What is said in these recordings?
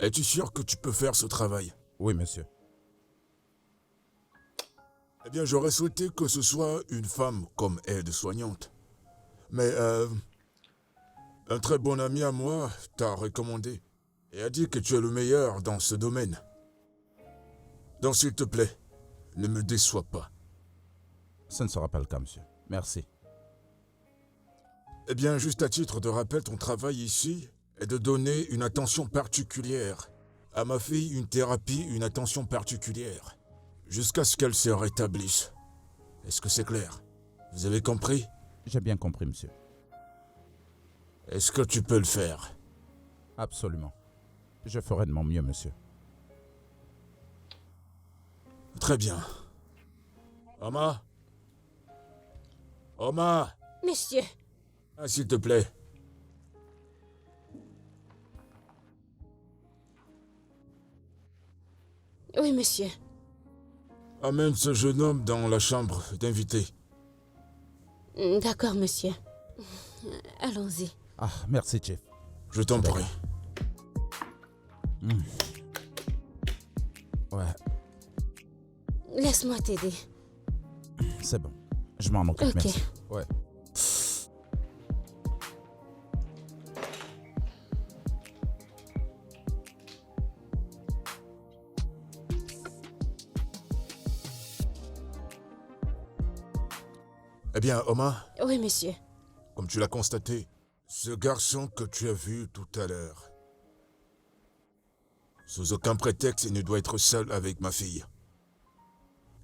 Es-tu sûr que tu peux faire ce travail? Oui, monsieur. Eh bien, j'aurais souhaité que ce soit une femme comme aide-soignante. Mais un très bon ami à moi t'a recommandé et a dit que tu es le meilleur dans ce domaine. Donc s'il te plaît, ne me déçois pas. Ce ne sera pas le cas, monsieur. Merci. Eh bien, juste à titre de rappel, ton travail ici est de donner une attention particulière à ma fille, une thérapie, une attention particulière, jusqu'à ce qu'elle se rétablisse. Est-ce que c'est clair? Vous avez compris? J'ai bien compris, monsieur. Est-ce que tu peux le faire? Absolument. Je ferai de mon mieux, monsieur. Très bien. Oma? Oma? Monsieur, Ah, s'il te plaît. oui, monsieur. Amène ce jeune homme dans la chambre d'invité. D'accord, monsieur. Allons-y. Ah, merci, chef. Je t'en D'accord. prie. Ouais, Laisse-moi t'aider. c'est bon. Je m'en occupe, Ok. merci. Ouais. Eh bien, Oma, Oui, monsieur. comme tu l'as constaté, ce garçon que tu as vu tout à l'heure, sous aucun prétexte, il ne doit être seul avec ma fille.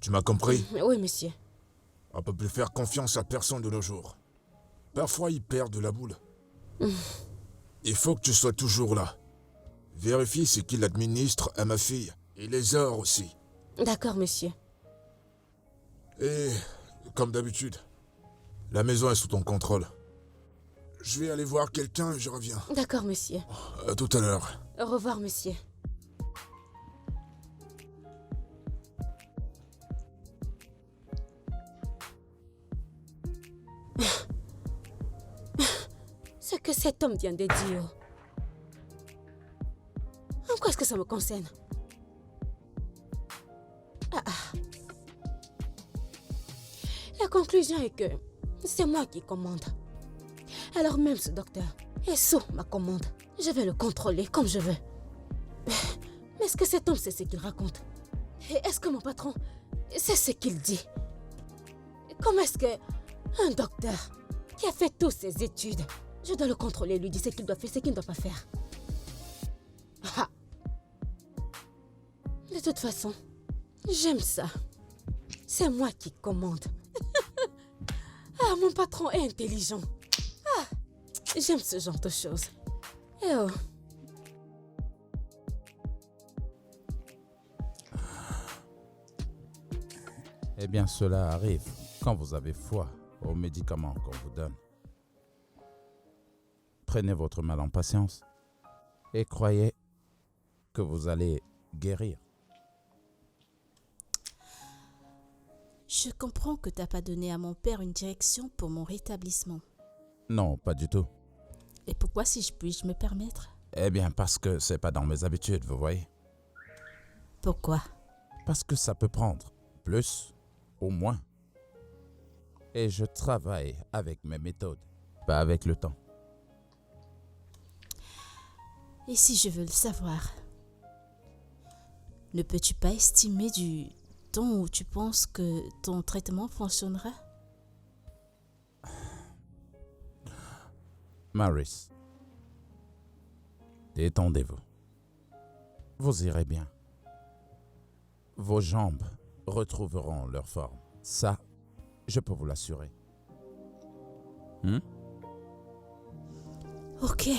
Tu m'as compris? Oui, monsieur. On ne peut plus faire confiance à personne de nos jours. Parfois, il perd de la boule. Il faut que tu sois toujours là. Vérifie ce qu'il administre à ma fille. Et les heures aussi. D'accord, monsieur. Et, comme d'habitude, la maison est sous ton contrôle. Je vais aller voir quelqu'un et je reviens. D'accord, monsieur. À tout à l'heure. Au revoir, monsieur. Ce que cet homme vient de dire. En quoi est-ce que ça me concerne? La conclusion est que c'est moi qui commande. Alors même ce docteur est sous ma commande. Je vais le contrôler comme je veux. Mais est-ce que cet homme sait ce qu'il raconte? Et est-ce que mon patron sait ce qu'il dit? Comment est-ce que un docteur qui a fait toutes ses études, je dois le contrôler, lui dire ce qu'il doit faire, ce qu'il ne doit pas faire? Ah. De toute façon, j'aime ça. C'est moi qui commande. Ah, mon patron est intelligent. Ah, j'aime ce genre de choses. Eh oh. Eh bien, cela arrive quand vous avez foi aux médicaments qu'on vous donne. Prenez votre mal en patience et croyez que vous allez guérir. Je comprends que tu n'as pas donné à mon père une direction pour mon rétablissement. Non, pas du tout. Et pourquoi, si je puis me permettre? Eh bien, parce que c'est pas dans mes habitudes, vous voyez. Pourquoi? Parce que ça peut prendre plus ou moins. Et je travaille avec mes méthodes, pas avec le temps. Et si je veux le savoir, ne peux-tu pas estimer du temps où tu penses que ton traitement fonctionnera? Maris, détendez-vous. Vous irez bien. Vos jambes retrouveront leur forme. Ça, je peux vous l'assurer. Ok.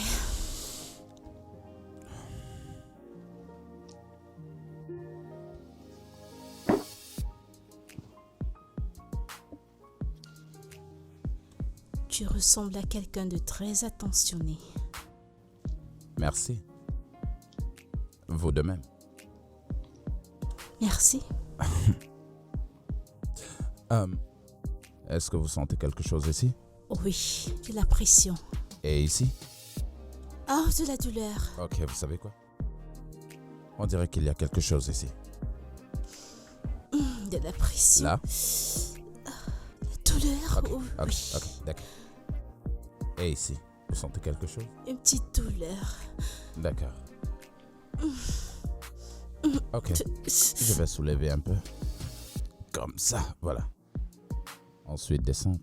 Tu ressembles à quelqu'un de très attentionné. Merci. Vous de même. Merci. Est-ce que vous sentez quelque chose ici? Oui, de la pression. Et ici? Oh, de la douleur. Ok, vous savez quoi? On dirait qu'il y a quelque chose ici. De la pression. Là? La douleur. Ok, Oh, ok, oui. ok, d'accord. Et ici, vous sentez quelque chose? Une petite douleur. D'accord. Ok, je vais soulever un peu. Comme ça, voilà. Ensuite, descendre.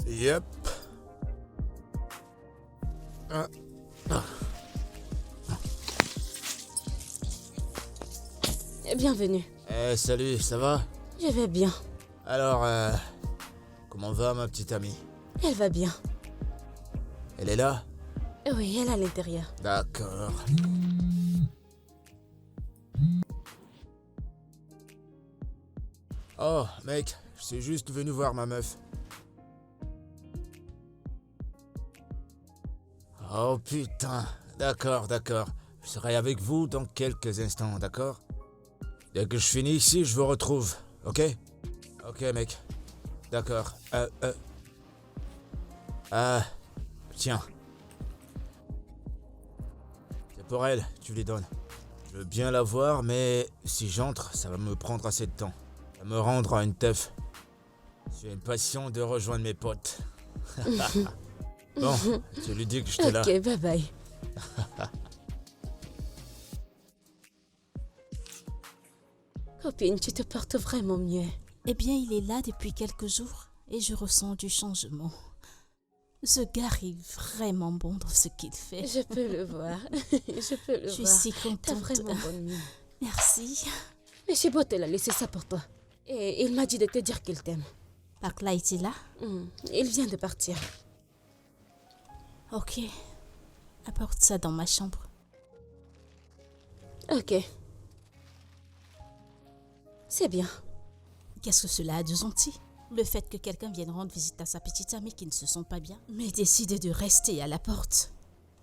Yep. Ah. Bienvenue. Salut, ça va? Je vais bien. Alors, comment va ma petite amie? Elle va bien. Elle est là? Oui, elle est à l'intérieur. D'accord. Oh, mec, je suis juste venu voir ma meuf. Oh putain, d'accord, d'accord. Je serai avec vous dans quelques instants, d'accord? Dès que je finis ici, je vous retrouve, ok? Ok, mec. D'accord. Tiens. C'est pour elle, tu lui donnes. Je veux bien la voir, mais si j'entre, ça va me prendre assez de temps. Ça va me rendre à une teuf. J'ai une passion de rejoindre mes potes. Bon, tu lui dis que j'étais là. Ok, bye bye. Copine, tu te portes vraiment mieux. Eh bien, il est là depuis quelques jours et je ressens du changement. Ce gars est vraiment bon dans ce qu'il fait. Je peux le voir. Je peux le Je suis voir. si T'as contente. vraiment bonne mine. Merci. Mais Chibote a laissé ça pour toi. Et il m'a dit de te dire qu'il t'aime. Park Light est là? Il vient de partir. Ok. Apporte ça dans ma chambre. Ok. C'est bien. Qu'est-ce que cela a de gentil? Le fait que quelqu'un vienne rendre visite à sa petite amie qui ne se sent pas bien, mais décide de rester à la porte.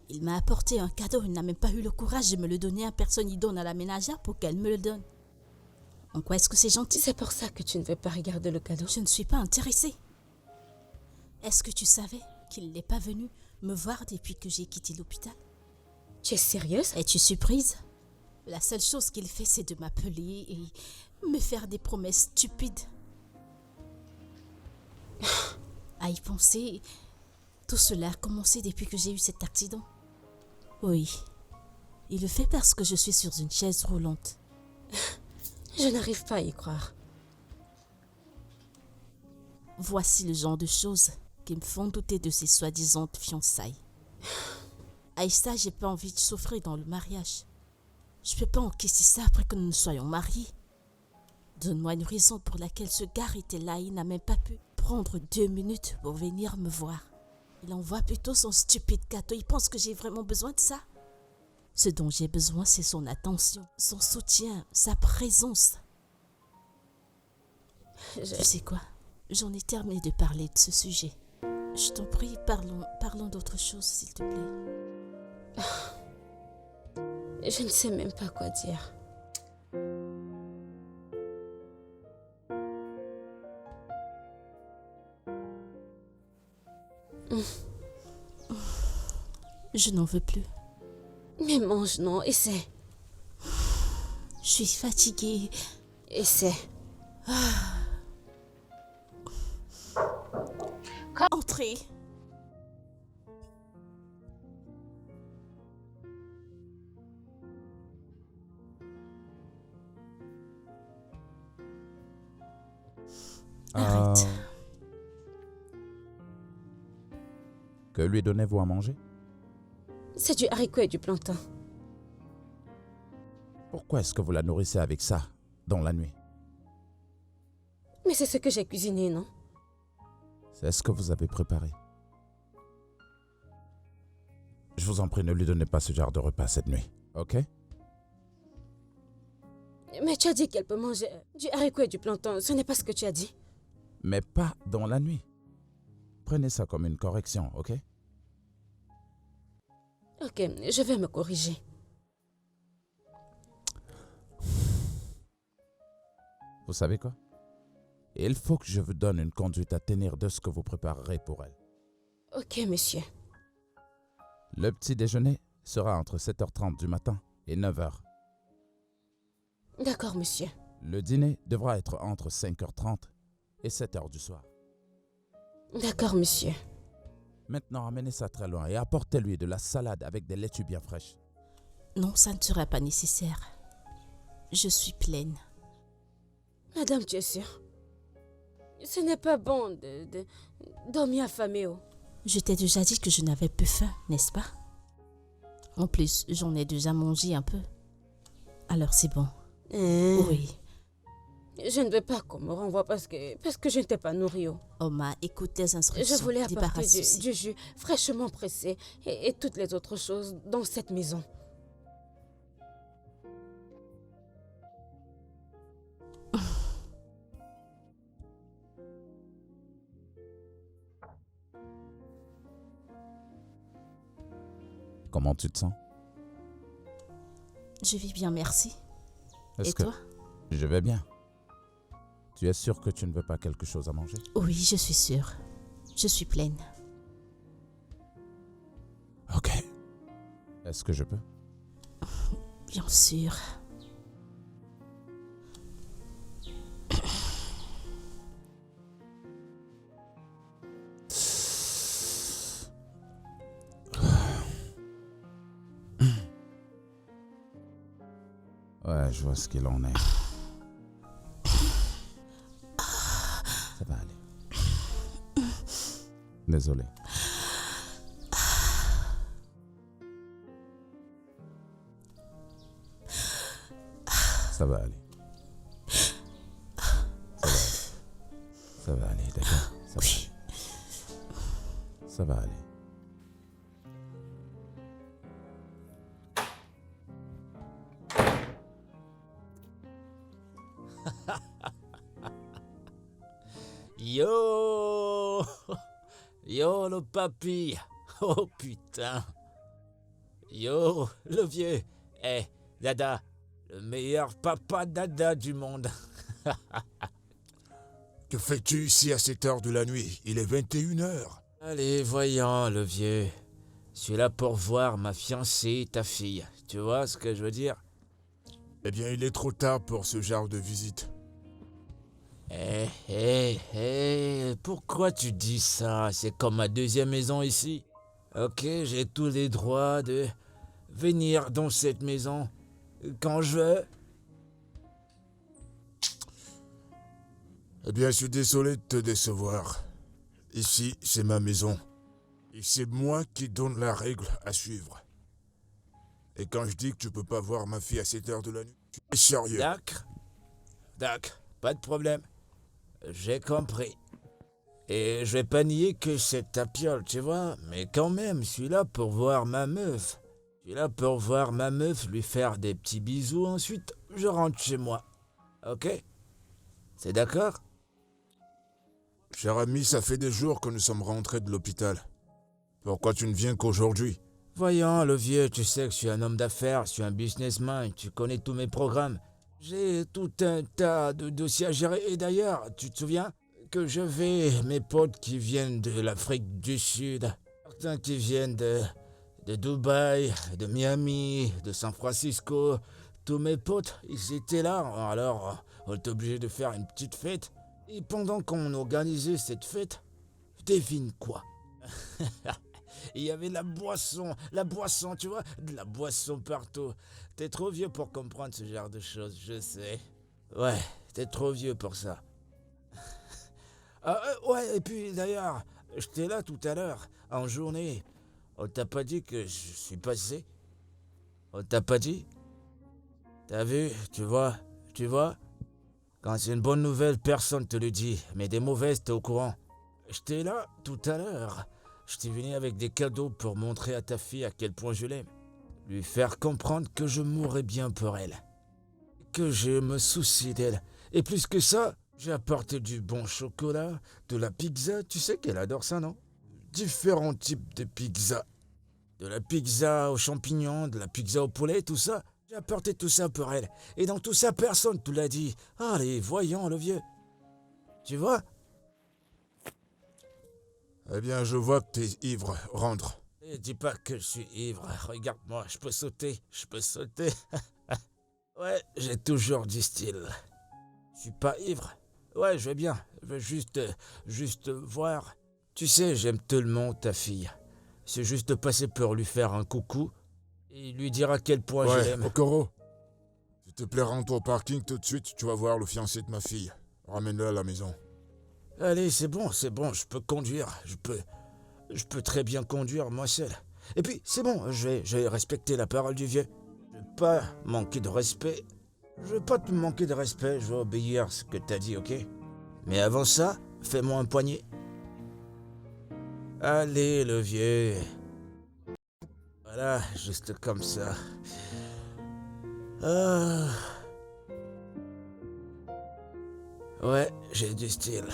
Il m'a apporté un cadeau, il n'a même pas eu le courage de me le donner à personne. Il donne à la ménagère pour qu'elle me le donne. En quoi est-ce que c'est gentil? C'est pour ça que tu ne veux pas regarder le cadeau. Je ne suis pas intéressée. Est-ce que tu savais qu'il n'est pas venu me voir depuis que j'ai quitté l'hôpital? Tu es sérieuse? Es-tu surprise? La seule chose qu'il fait, c'est de m'appeler et me faire des promesses stupides. À y penser, tout cela a commencé depuis que j'ai eu cet accident. Oui, il le fait parce que je suis sur une chaise roulante. Je n'arrive pas à y croire. Voici le genre de choses qui me font douter de ces soi-disant fiançailles. Aïssa, j'ai pas envie de souffrir dans le mariage. Je peux pas encaisser ça après que nous nous soyons mariés. Donne-moi une raison pour laquelle ce gars était là. Il n'a même pas pu prendre 2 minutes pour venir me voir. Il envoie plutôt son stupide cadeau. Il pense que j'ai vraiment besoin de ça. Ce dont j'ai besoin, c'est son attention, son soutien, sa présence. Tu sais quoi? J'en ai terminé de parler de ce sujet. Je t'en prie, parlons d'autre chose, s'il te plaît. Je ne sais même pas quoi dire. Je n'en veux plus. Mais mange, non, essaie. Je suis fatiguée. Essaie. Entrez. Arrête. Que lui donnez-vous à manger? C'est du haricot et du plantain. Pourquoi est-ce que vous la nourrissez avec ça, dans la nuit? Mais c'est ce que j'ai cuisiné, non? C'est ce que vous avez préparé. Je vous en prie, ne lui donnez pas ce genre de repas cette nuit, ok? Mais tu as dit qu'elle peut manger du haricot et du plantain. Ce n'est pas ce que tu as dit. Mais pas dans la nuit. Prenez ça comme une correction, ok? Ok, je vais me corriger. Vous savez quoi? Il faut que je vous donne une conduite à tenir de ce que vous préparerez pour elle. Ok, monsieur. Le petit déjeuner sera entre 7h30 du matin et 9h. D'accord, monsieur. Le dîner devra être entre 5h30 et 7h du soir. D'accord, monsieur. Maintenant, amenez ça très loin et apportez-lui de la salade avec des laitues bien fraîches. Non, ça ne sera pas nécessaire. Je suis pleine. Madame, tu es sûre? Ce n'est pas bon de dormir affamé. Oh. Je t'ai déjà dit que je n'avais plus faim, n'est-ce pas? En plus, j'en ai déjà mangé un peu. Alors c'est bon. Oui. Je ne veux pas qu'on me renvoie parce que je ne t'ai pas nourri. Oh. Oma, écoute tes instructions. Je voulais apporter Débarrasse-toi. du jus fraîchement pressé et toutes les autres choses dans cette maison. Comment tu te sens? Je vais bien, merci. Est-ce Et que toi? je vais bien? Tu es sûr que tu ne veux pas quelque chose à manger? Oui, je suis sûre. Je suis pleine. Ok. Est-ce que je peux? Bien sûr. Ouais, je vois ce qu'il en est. Ça va aller. Désolé. Ça va aller. Ça va aller, d'accord? Ça va aller. Ça va aller. Yo! Yo, le papy! Oh putain! Yo, le vieux! Eh, Dada! Le meilleur papa Dada du monde! Que fais-tu ici à cette heure de la nuit? Il est 21h. Allez, voyons, le vieux. Je suis là pour voir ma fiancée, ta fille. Tu vois ce que je veux dire? Eh bien, il est trop tard pour ce genre de visite. Pourquoi tu dis ça? C'est comme ma deuxième maison ici. Ok, j'ai tous les droits de venir dans cette maison quand je veux. Eh bien, je suis désolé de te décevoir. Ici, c'est ma maison. Et c'est moi qui donne la règle à suivre. Et quand je dis que tu peux pas voir ma fille à cette heure de la nuit, tu es sérieux. D'accord, pas de problème. J'ai compris. Et je vais pas nier que c'est ta piole, tu vois, mais quand même, je suis là pour voir ma meuf. Je suis là pour voir ma meuf, lui faire des petits bisous, ensuite je rentre chez moi. Ok? C'est d'accord? Cher ami, ça fait des jours que nous sommes rentrés de l'hôpital. Pourquoi tu ne viens qu'aujourd'hui? Voyons, le vieux, tu sais que je suis un homme d'affaires, je suis un businessman, tu connais tous mes programmes. J'ai tout un tas de dossiers à gérer. Et d'ailleurs, tu te souviens que j'avais mes potes qui viennent de l'Afrique du Sud, certains qui viennent de Dubaï, de Miami, de San Francisco. Tous mes potes, ils étaient là, alors on était obligé de faire une petite fête. Et pendant qu'on organisait cette fête, devine quoi? Il y avait la boisson, tu vois, de la boisson partout. T'es trop vieux pour comprendre ce genre de choses, je sais. Ouais, t'es trop vieux pour ça. Ouais, et puis d'ailleurs, j'étais là tout à l'heure, en journée. On t'a pas dit que je suis passé? On t'a pas dit? T'as vu, tu vois? Quand c'est une bonne nouvelle, personne te le dit, mais des mauvaises, t'es au courant. J'étais là tout à l'heure. J'étais venu avec des cadeaux pour montrer à ta fille à quel point je l'aime. Lui faire comprendre que je mourrais bien pour elle. Que je me soucie d'elle. Et plus que ça, j'ai apporté du bon chocolat, de la pizza. Tu sais qu'elle adore ça, non? Différents types de pizza. De la pizza aux champignons, de la pizza au poulet, tout ça. J'ai apporté tout ça pour elle. Et dans tout ça, personne te l'a dit. Allez, voyons le vieux. Tu vois? Eh bien, je vois que t'es ivre. Rentre. Et dis pas que je suis ivre. Regarde-moi, je peux sauter. Je peux sauter. Ouais, j'ai toujours du style. Je suis pas ivre. Ouais, je vais bien. Je veux juste voir. Tu sais, j'aime tellement ta fille. C'est juste passer pour lui faire un coucou et lui dire à quel point je Ouais, l'aime. Okoro. S'il te plaît, rentre au parking tout de suite. Tu vas voir le fiancé de ma fille. Ramène-le à la maison. Allez, c'est bon, je peux conduire. Je peux très bien conduire moi seul. Et puis, c'est bon, je vais respecter la parole du vieux. Je vais pas manquer de respect. Je vais pas te manquer de respect, je vais obéir à ce que t'as dit, ok? Mais avant ça, fais-moi un poignet. Allez, le vieux. Voilà, juste comme ça. Ah. Ouais, j'ai du style.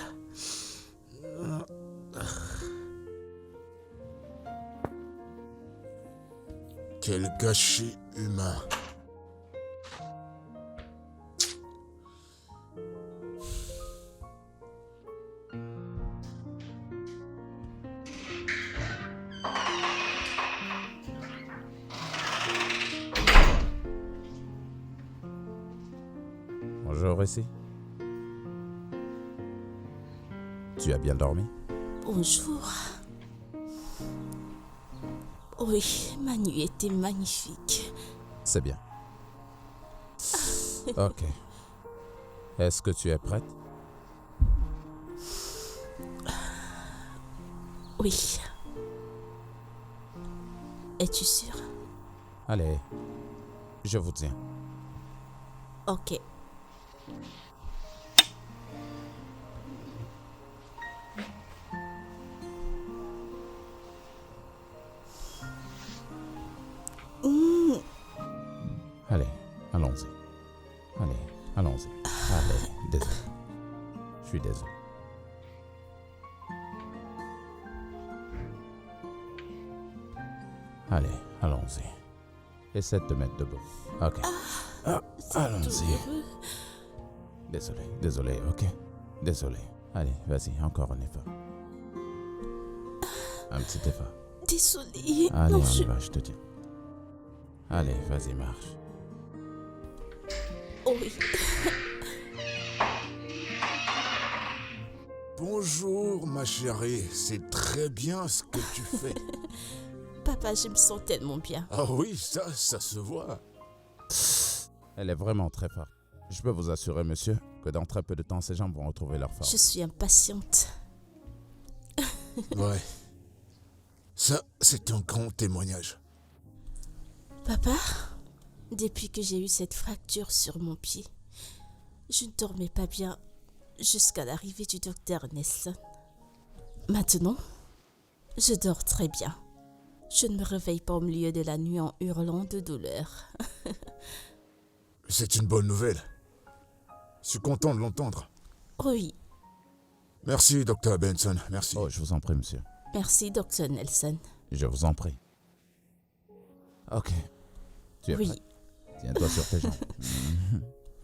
Quel gâchis humain. Bonjour ici. Tu as bien dormi? Bonjour. Oui, ma nuit était magnifique. C'est bien. Ok. Est-ce que tu es prête? Oui. Es-tu sûr? Allez, je vous tiens. Ok. Allez, allons-y. Allez, allons-y. Allez, désolé. Je suis désolé. Allez, allons-y. Essaie de te mettre debout. Ok. Allons-y. Douloureux. Désolé, ok? Désolé. Allez, vas-y, encore un effort. Un petit effort. Désolée. Allez, Non, on y va, je te dis. Allez, vas-y, marche. Oui. Bonjour, ma chérie. C'est très bien ce que tu fais. Papa, je me sens tellement bien. Ah oui, ça se voit. Elle est vraiment très forte. Je peux vous assurer, monsieur, que dans très peu de temps, ces gens vont retrouver leur force. Je suis impatiente. Ouais. Ça, c'est un grand témoignage. Papa, depuis que j'ai eu cette fracture sur mon pied, je ne dormais pas bien jusqu'à l'arrivée du docteur Nelson. Maintenant, je dors très bien. Je ne me réveille pas au milieu de la nuit en hurlant de douleur. C'est une bonne nouvelle. Je suis content de l'entendre. Oui, Merci, Dr. Benson. Merci. Oh, je vous en prie, monsieur. merci, docteur Nelson. Je vous en prie. Ok. Tu es Oui, prête? Tiens-toi sur tes jambes.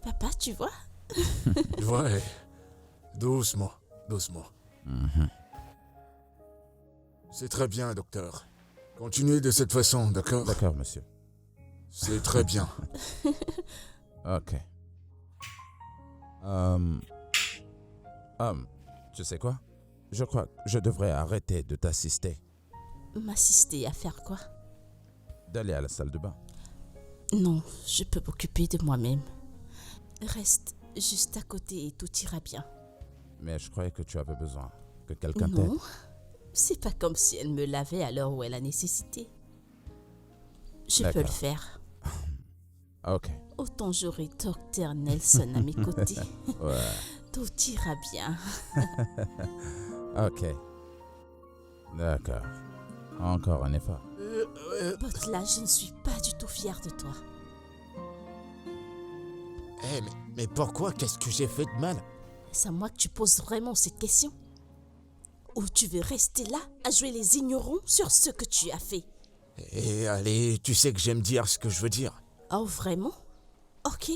papa, tu vois? Ouais. Doucement. C'est très bien, docteur. Continuez de cette façon, d'accord? D'accord, monsieur. C'est très bien. Ok. Tu sais quoi? Je crois que je devrais arrêter de t'assister. M'assister à faire quoi? D'aller à la salle de bain. Non, je peux m'occuper de moi-même. Reste juste à côté et tout ira bien. Mais je croyais que tu avais besoin que quelqu'un t'aide. Non, c'est pas comme si elle me lavait à l'heure où elle a nécessité. Je peux le D'accord. faire. Ok. Autant j'aurai docteur Nelson à mes côtés. Ouais. Tout ira bien. Ok. D'accord. Encore un effort. Butler, je ne suis pas du tout fière de toi. Mais pourquoi? Qu'est-ce que j'ai fait de mal? C'est à moi que tu poses vraiment cette question? Ou tu veux rester là à jouer les ignorants sur ce que tu as fait? Et allez, tu sais que j'aime dire ce que je veux dire. Oh, vraiment? Ok,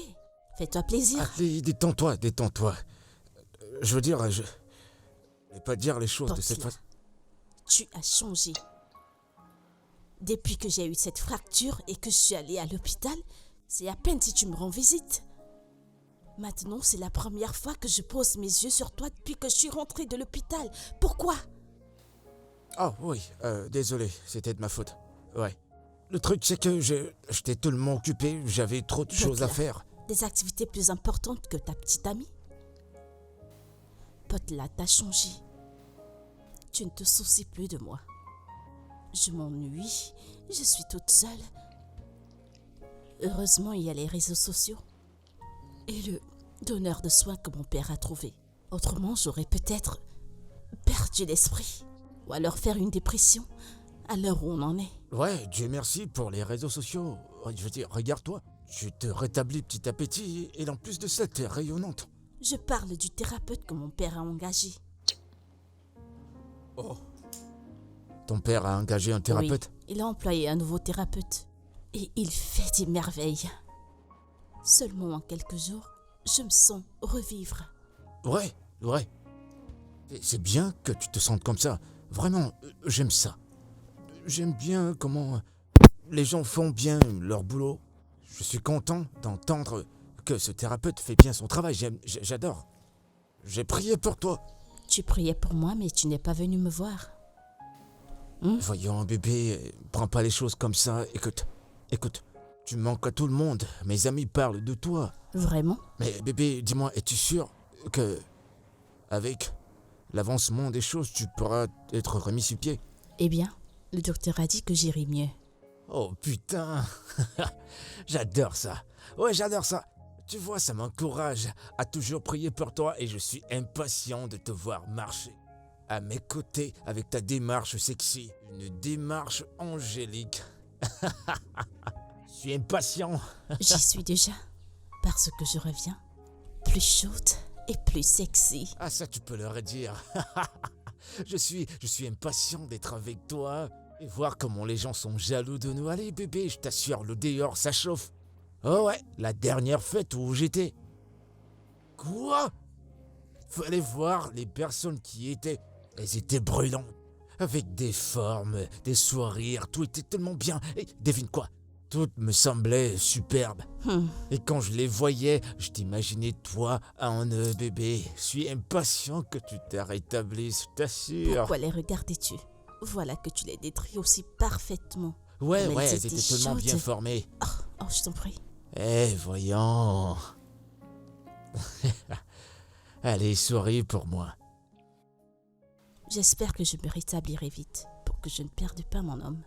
fais-toi plaisir. Allez, détends-toi. Je veux dire, je vais pas dire les choses de cette Butler, façon. tu as changé. Depuis que j'ai eu cette fracture et que je suis allée à l'hôpital, c'est à peine si tu me rends visite. Maintenant, c'est la première fois que je pose mes yeux sur toi depuis que je suis rentrée de l'hôpital. Pourquoi? Oh oui, désolé, c'était de ma faute. Ouais. Le truc, c'est que j'étais tellement occupé, j'avais trop de choses à Butler, faire. Des activités plus importantes que ta petite amie? Butler, t'as changé. Tu ne te soucies plus de moi. Je m'ennuie, je suis toute seule. Heureusement, il y a les réseaux sociaux et le donneur de soins que mon père a trouvé. Autrement, j'aurais peut-être perdu l'esprit ou alors faire une dépression à l'heure où on en est. Ouais, Dieu merci pour les réseaux sociaux. Je veux dire, regarde-toi, tu te rétablis petit à petit et en plus de ça, t'es rayonnante. Je parle du thérapeute que mon père a engagé. Oh. Ton père a engagé un thérapeute? Oui, il a employé un nouveau thérapeute et il fait des merveilles. Seulement en quelques jours, je me sens revivre. Ouais. Et c'est bien que tu te sentes comme ça. Vraiment, j'aime ça. J'aime bien comment les gens font bien leur boulot. Je suis content d'entendre que ce thérapeute fait bien son travail. J'adore. J'ai prié pour toi. Tu priais pour moi, mais tu n'es pas venu me voir. Voyons, bébé, prends pas les choses comme ça. Écoute, tu manques à tout le monde. Mes amis parlent de toi. Vraiment? Mais bébé, dis-moi, es-tu sûr que, avec l'avancement des choses, tu pourras être remis sur pied? Eh bien, le docteur a dit que j'irai mieux. Oh putain, j'adore ça. Ouais, j'adore ça. Tu vois, ça m'encourage à toujours prier pour toi et je suis impatient de te voir marcher à mes côtés avec ta démarche sexy, une démarche angélique. Je suis impatient. J'y suis déjà, parce que je reviens plus chaude et plus sexy. Ah ça, tu peux leur dire. Je suis impatient d'être avec toi et voir comment les gens sont jaloux de nous. Allez bébé, je t'assure, le dehors, ça chauffe. Oh ouais, la dernière fête où j'étais. Quoi? Fallait voir les personnes qui y étaient. Elles étaient brûlantes. Avec des formes, des sourires, tout était tellement bien. Et devine quoi? Tout me semblait superbe. Et quand je les voyais, je t'imaginais toi en bébé. Je suis impatient que tu te rétablisses, je t'assure. Pourquoi les regardais-tu? Voilà que tu les détruis aussi parfaitement. Ouais, Comme elles elles étaient tellement bien chaudes. formées. Oh, je t'en prie. Eh, voyons. Allez, souris pour moi. J'espère que je me rétablirai vite pour que je ne perde pas mon homme.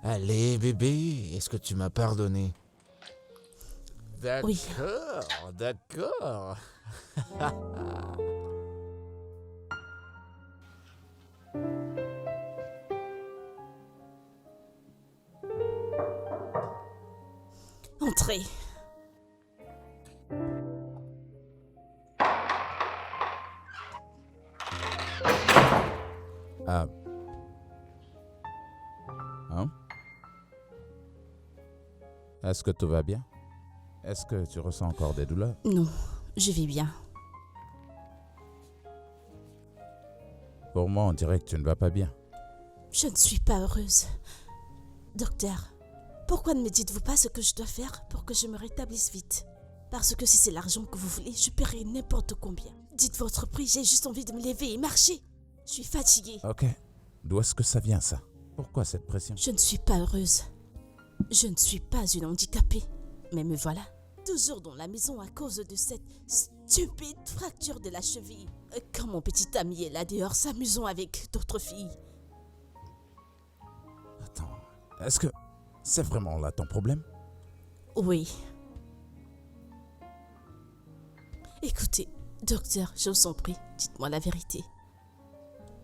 Allez, bébé, est-ce que tu m'as pardonné? D'accord, Oui. d'accord. Entrez. Ah. Hein? Est-ce que tout va bien? Est-ce que tu ressens encore des douleurs? Non, je vis bien. Pour moi, on dirait que tu ne vas pas bien. Je ne suis pas heureuse. Docteur, pourquoi ne me dites-vous pas ce que je dois faire pour que je me rétablisse vite? Parce que si c'est l'argent que vous voulez, je paierai n'importe combien. Dites votre prix, j'ai juste envie de me lever et marcher. Je suis fatiguée. Ok. D'où est-ce que ça vient, ça? Pourquoi cette pression? Je ne suis pas heureuse. Je ne suis pas une handicapée. Mais me voilà, toujours dans la maison à cause de cette stupide fracture de la cheville. Quand mon petit ami est là dehors s'amusant avec d'autres filles. Attends, est-ce que c'est vraiment là ton problème? Oui. Écoutez, docteur, je vous en prie, dites-moi la vérité.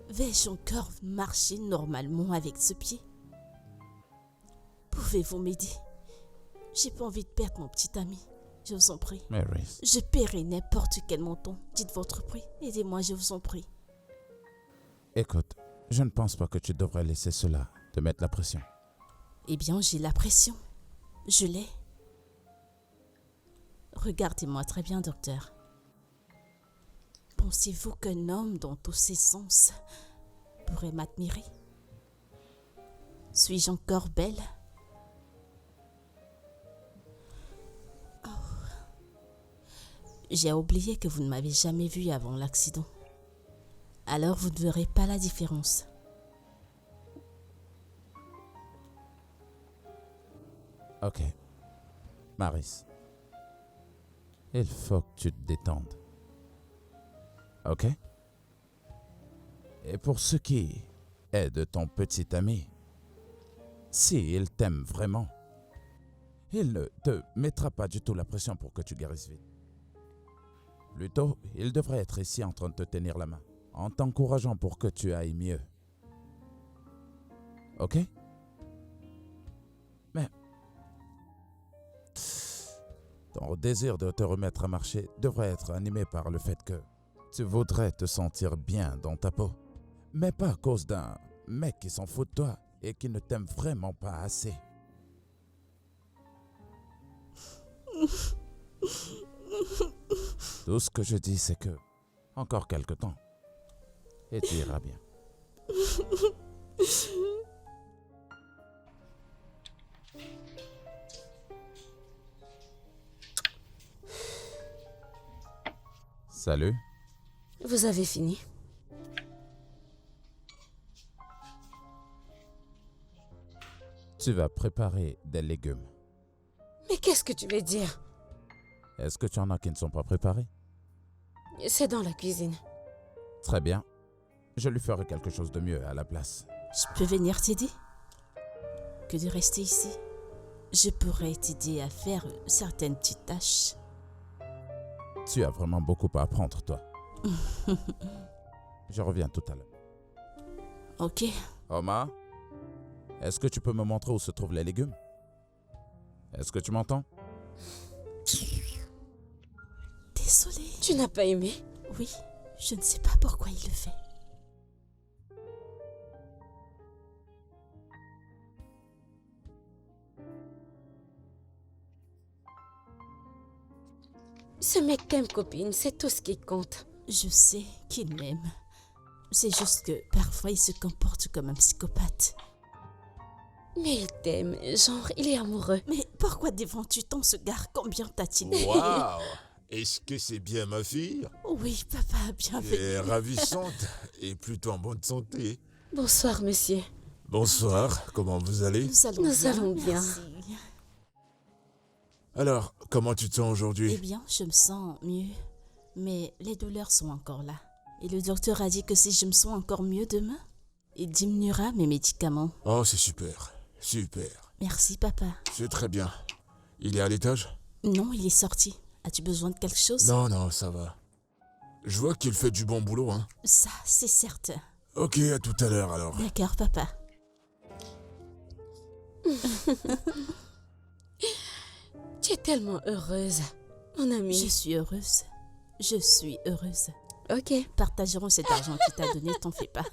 Vais-je encore marcher normalement avec ce pied? Pouvez-vous m'aider? J'ai pas envie de perdre mon petit ami. Je vous en prie. Mary, Je paierai n'importe quel montant. Dites votre prix. Aidez-moi, je vous en prie. écoute, je ne pense pas que tu devrais laisser cela te mettre la pression. Eh bien, j'ai la pression. Je l'ai. Regardez-moi très bien, docteur. Pensez-vous qu'un homme dans tous ses sens pourrait m'admirer? Suis-je encore belle? J'ai oublié que vous ne m'avez jamais vue avant l'accident. Alors vous ne verrez pas la différence. Ok. Maris, il faut que tu te détendes. Ok? Et pour ce qui est de ton petit ami, si il t'aime vraiment, il ne te mettra pas du tout la pression pour que tu guérisses vite. Plutôt, il devrait être ici en train de te tenir la main, en t'encourageant pour que tu ailles mieux. Ok? Mais ton désir de te remettre à marcher devrait être animé par le fait que tu voudrais te sentir bien dans ta peau, mais pas à cause d'un mec qui s'en fout de toi et qui ne t'aime vraiment pas assez. Tout ce que je dis, c'est que encore quelque temps et tu iras bien. Salut. Vous avez fini? Tu vas préparer des légumes. Mais qu'est-ce que tu veux dire? Est-ce que tu en as qui ne sont pas préparés? C'est dans la cuisine. Très bien. Je lui ferai quelque chose de mieux à la place. Je peux venir t'aider? Que de rester ici? Je pourrais t'aider à faire certaines petites tâches. Tu as vraiment beaucoup à apprendre, toi. Je reviens tout à l'heure. Ok. Omar, est-ce que tu peux me montrer où se trouvent les légumes? Est-ce que tu m'entends? Désolée. Tu n'as pas aimé? Oui, je ne sais pas pourquoi il le fait. Ce mec t'aime, copine, c'est tout ce qui compte. Je sais qu'il m'aime. C'est juste que parfois il se comporte comme un psychopathe. Mais il t'aime, genre, il est amoureux. Mais pourquoi défends-tu ton ce gars? Combien t'a-t-il? Waouh! Est-ce que c'est bien ma fille? Oui, papa, bienvenue. Elle est ravissante et plutôt en bonne santé. Bonsoir, monsieur. Bonsoir, comment vous allez? Nous allons bien. bien. Merci. Alors, comment tu te sens Eh aujourd'hui? bien, je me sens mieux, mais les douleurs sont encore là. Et le docteur a dit que si je me sens encore mieux demain, il diminuera mes médicaments. Oh, c'est super, super. Merci, papa. C'est très bien. Il est à l'étage? Non, il est sorti. As-tu besoin de quelque chose? Non, non, ça va. Je vois qu'il fait du bon boulot, hein. Ça, c'est certain. Ok, à tout à l'heure alors. D'accord, papa. Tu es tellement heureuse, mon amie. Je suis heureuse. Je suis heureuse. Ok. Partagerons cet argent qu'il t'a donné, t'en fais pas.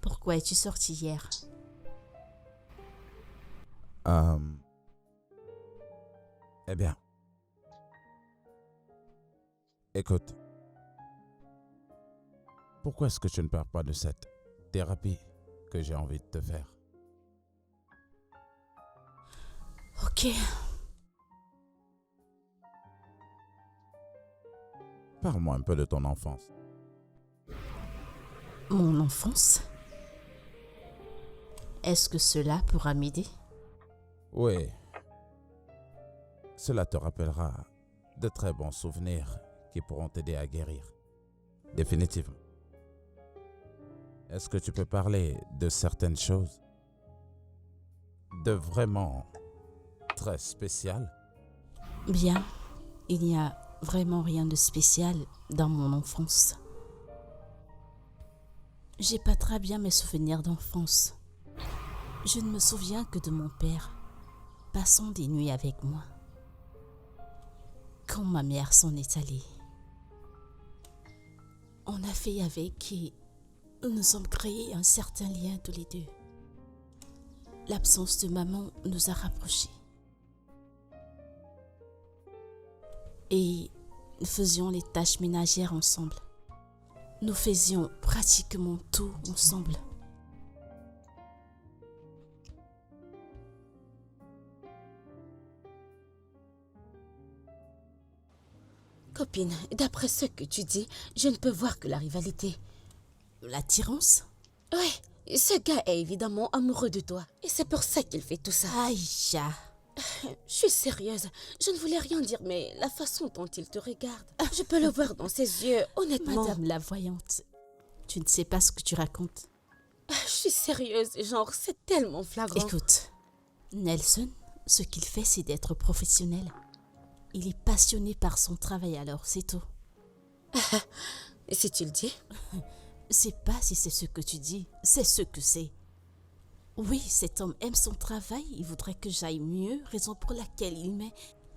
Pourquoi es-tu sorti hier? Eh bien, écoute, pourquoi est-ce que tu ne parles pas de cette thérapie que j'ai envie de te faire? Ok. Parle-moi un peu de ton enfance. Mon enfance? Est-ce que cela pourra m'aider? Oui. Cela te rappellera de très bons souvenirs qui pourront t'aider à guérir. Définitivement. Est-ce que tu peux parler de certaines choses de vraiment très spéciales? Bien, il n'y a vraiment rien de spécial dans mon enfance. J'ai pas très bien mes souvenirs d'enfance. Je ne me souviens que de mon père passant des nuits avec moi. Quand ma mère s'en est allée, on a fait avec et nous sommes créés un certain lien tous les deux. L'absence de maman nous a rapprochés. Et nous faisions les tâches ménagères ensemble. Nous faisions pratiquement tout ensemble. Copine, d'après ce que tu dis, je ne peux voir que la rivalité. L'attirance? Ouais, ce gars est évidemment amoureux de toi. Et c'est pour ça qu'il fait tout ça. Aïcha, Je suis sérieuse. Je ne voulais rien dire, mais la façon dont il te regarde, je peux le voir dans ses yeux, honnêtement. Madame la voyante, tu ne sais pas ce que tu racontes. Je suis sérieuse, genre, c'est tellement flagrant. Écoute, Nelson, ce qu'il fait, c'est d'être professionnel. Il est passionné par son travail, alors c'est tout. Et si tu le dis? C'est pas si c'est ce que tu dis, c'est ce que c'est. Oui, cet homme aime son travail, il voudrait que j'aille mieux, raison pour laquelle il met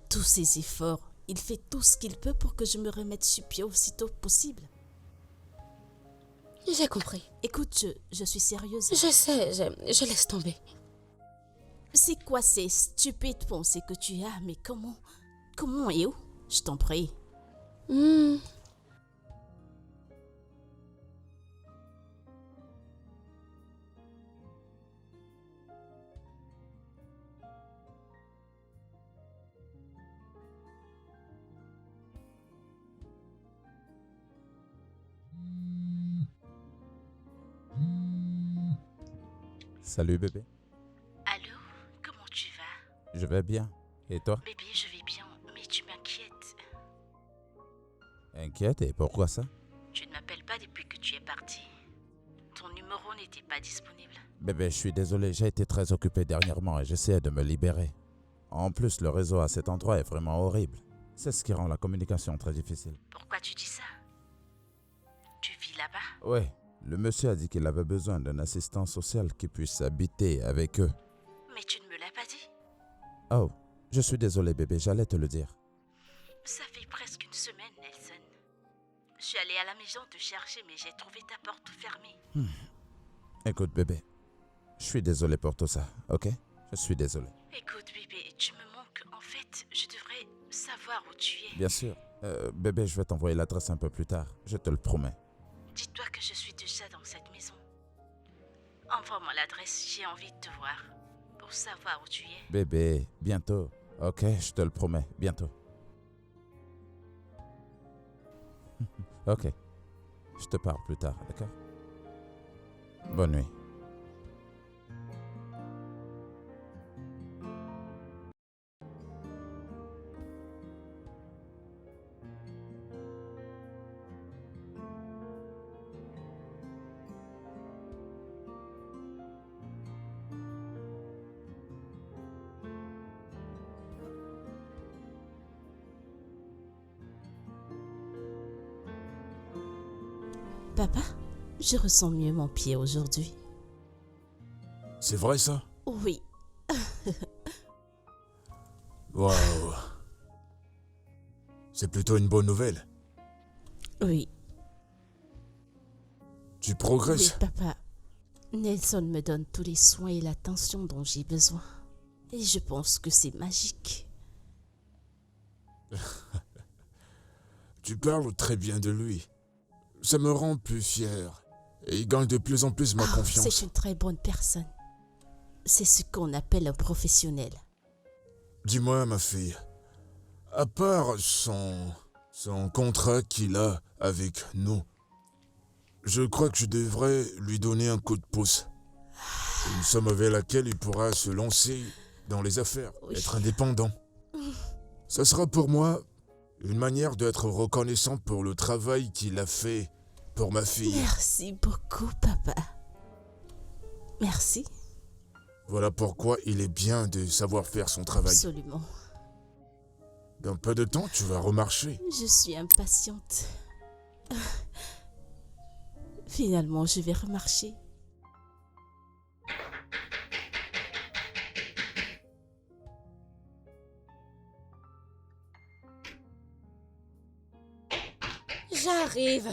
tous ses efforts. Il fait tout ce qu'il peut pour que je me remette sur pied aussitôt possible. J'ai compris. Écoute, je suis sérieuse. Je sais, je laisse tomber. C'est quoi ces stupides pensées que tu as? Mais comment et où? Je t'en prie. Salut bébé. Allô? Comment tu vas? Je vais bien. Et toi? Bébé, je vais bien, mais tu m'inquiètes. Inquiète, et pourquoi ça? Tu ne m'appelles pas depuis que tu es parti. Ton numéro n'était pas disponible. Bébé, je suis désolé, j'ai été très occupé dernièrement et j'essaie de me libérer. En plus, le réseau à cet endroit est vraiment horrible. C'est ce qui rend la communication très difficile. Pourquoi tu dis ça? Tu vis là-bas? Ouais, le monsieur a dit qu'il avait besoin d'un assistant social qui puisse habiter avec eux. Mais tu ne me l'as pas dit. Oh, je suis désolé bébé, j'allais te le dire. Ça fait presque une semaine, Nelson. Je suis allée à la maison te chercher, mais j'ai trouvé ta porte fermée. Écoute bébé, je suis désolé pour tout ça, ok? Je suis désolé. Écoute, bébé, tu me manques. En fait, je devrais savoir où tu es. Bien sûr. Bébé, je vais t'envoyer l'adresse un peu plus tard, je te le promets. Dis-toi que je suis déjà dans cette maison. Envoie-moi l'adresse, j'ai envie de te voir. Pour savoir où tu es. Bébé, bientôt. Ok, je te le promets, bientôt. Ok, je te parle plus tard, d'accord? Bonne nuit. Papa, je ressens mieux mon pied aujourd'hui. C'est vrai ça? Oui, Waouh. C'est plutôt une bonne nouvelle. oui, Tu oui, progresses. papa. Nelson me donne tous les soins et l'attention dont j'ai besoin. Et je pense que c'est magique. Tu parles très bien de lui. Ça me rend plus fier. Et il gagne de plus en plus ma Ah, confiance. c'est une très bonne personne. C'est ce qu'on appelle un professionnel. Dis-moi, ma fille, à part son contrat qu'il a avec nous, je crois que je devrais lui donner un coup de pouce. Une somme avec laquelle il pourra se lancer dans les affaires, Oui. être indépendant. Ça sera pour moi une manière d'être reconnaissant pour le travail qu'il a fait pour ma fille. Merci beaucoup, papa. Merci. Voilà pourquoi il est bien de savoir faire son travail. Absolument. Dans peu de temps, tu vas remarcher. Je suis impatiente. Finalement, je vais remarcher. J'arrive.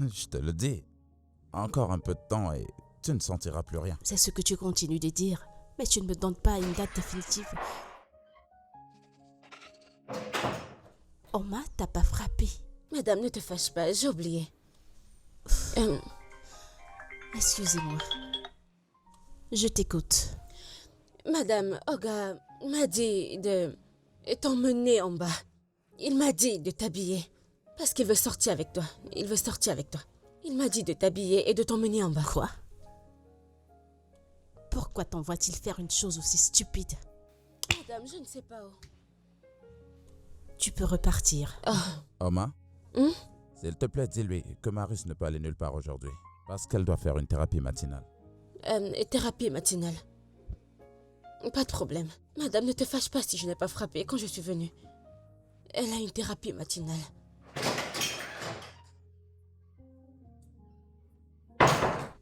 Je te le dis. Encore un peu de temps et tu ne sentiras plus rien. C'est ce que tu continues de dire, mais tu ne me donnes pas une date définitive. Oma t'a pas frappé. Madame, ne te fâche pas, j'ai oublié. Excusez-moi. Je t'écoute. Madame, Oga m'a dit de t'emmener en bas. Il m'a dit de t'habiller. Parce qu'il veut sortir avec toi. Il veut sortir avec toi. Il m'a dit de t'habiller et de t'emmener en bas. Quoi? Pourquoi t'envoie-t-il faire une chose aussi stupide? Madame, je ne sais pas où. Tu peux repartir. Oma, Hmm? s'il te plaît, dis-lui que Maris ne peut aller nulle part aujourd'hui. Parce qu'elle doit faire une thérapie matinale. Thérapie matinale. Pas de problème. Madame, ne te fâche pas si je n'ai pas frappé quand je suis venue. Elle a une thérapie matinale.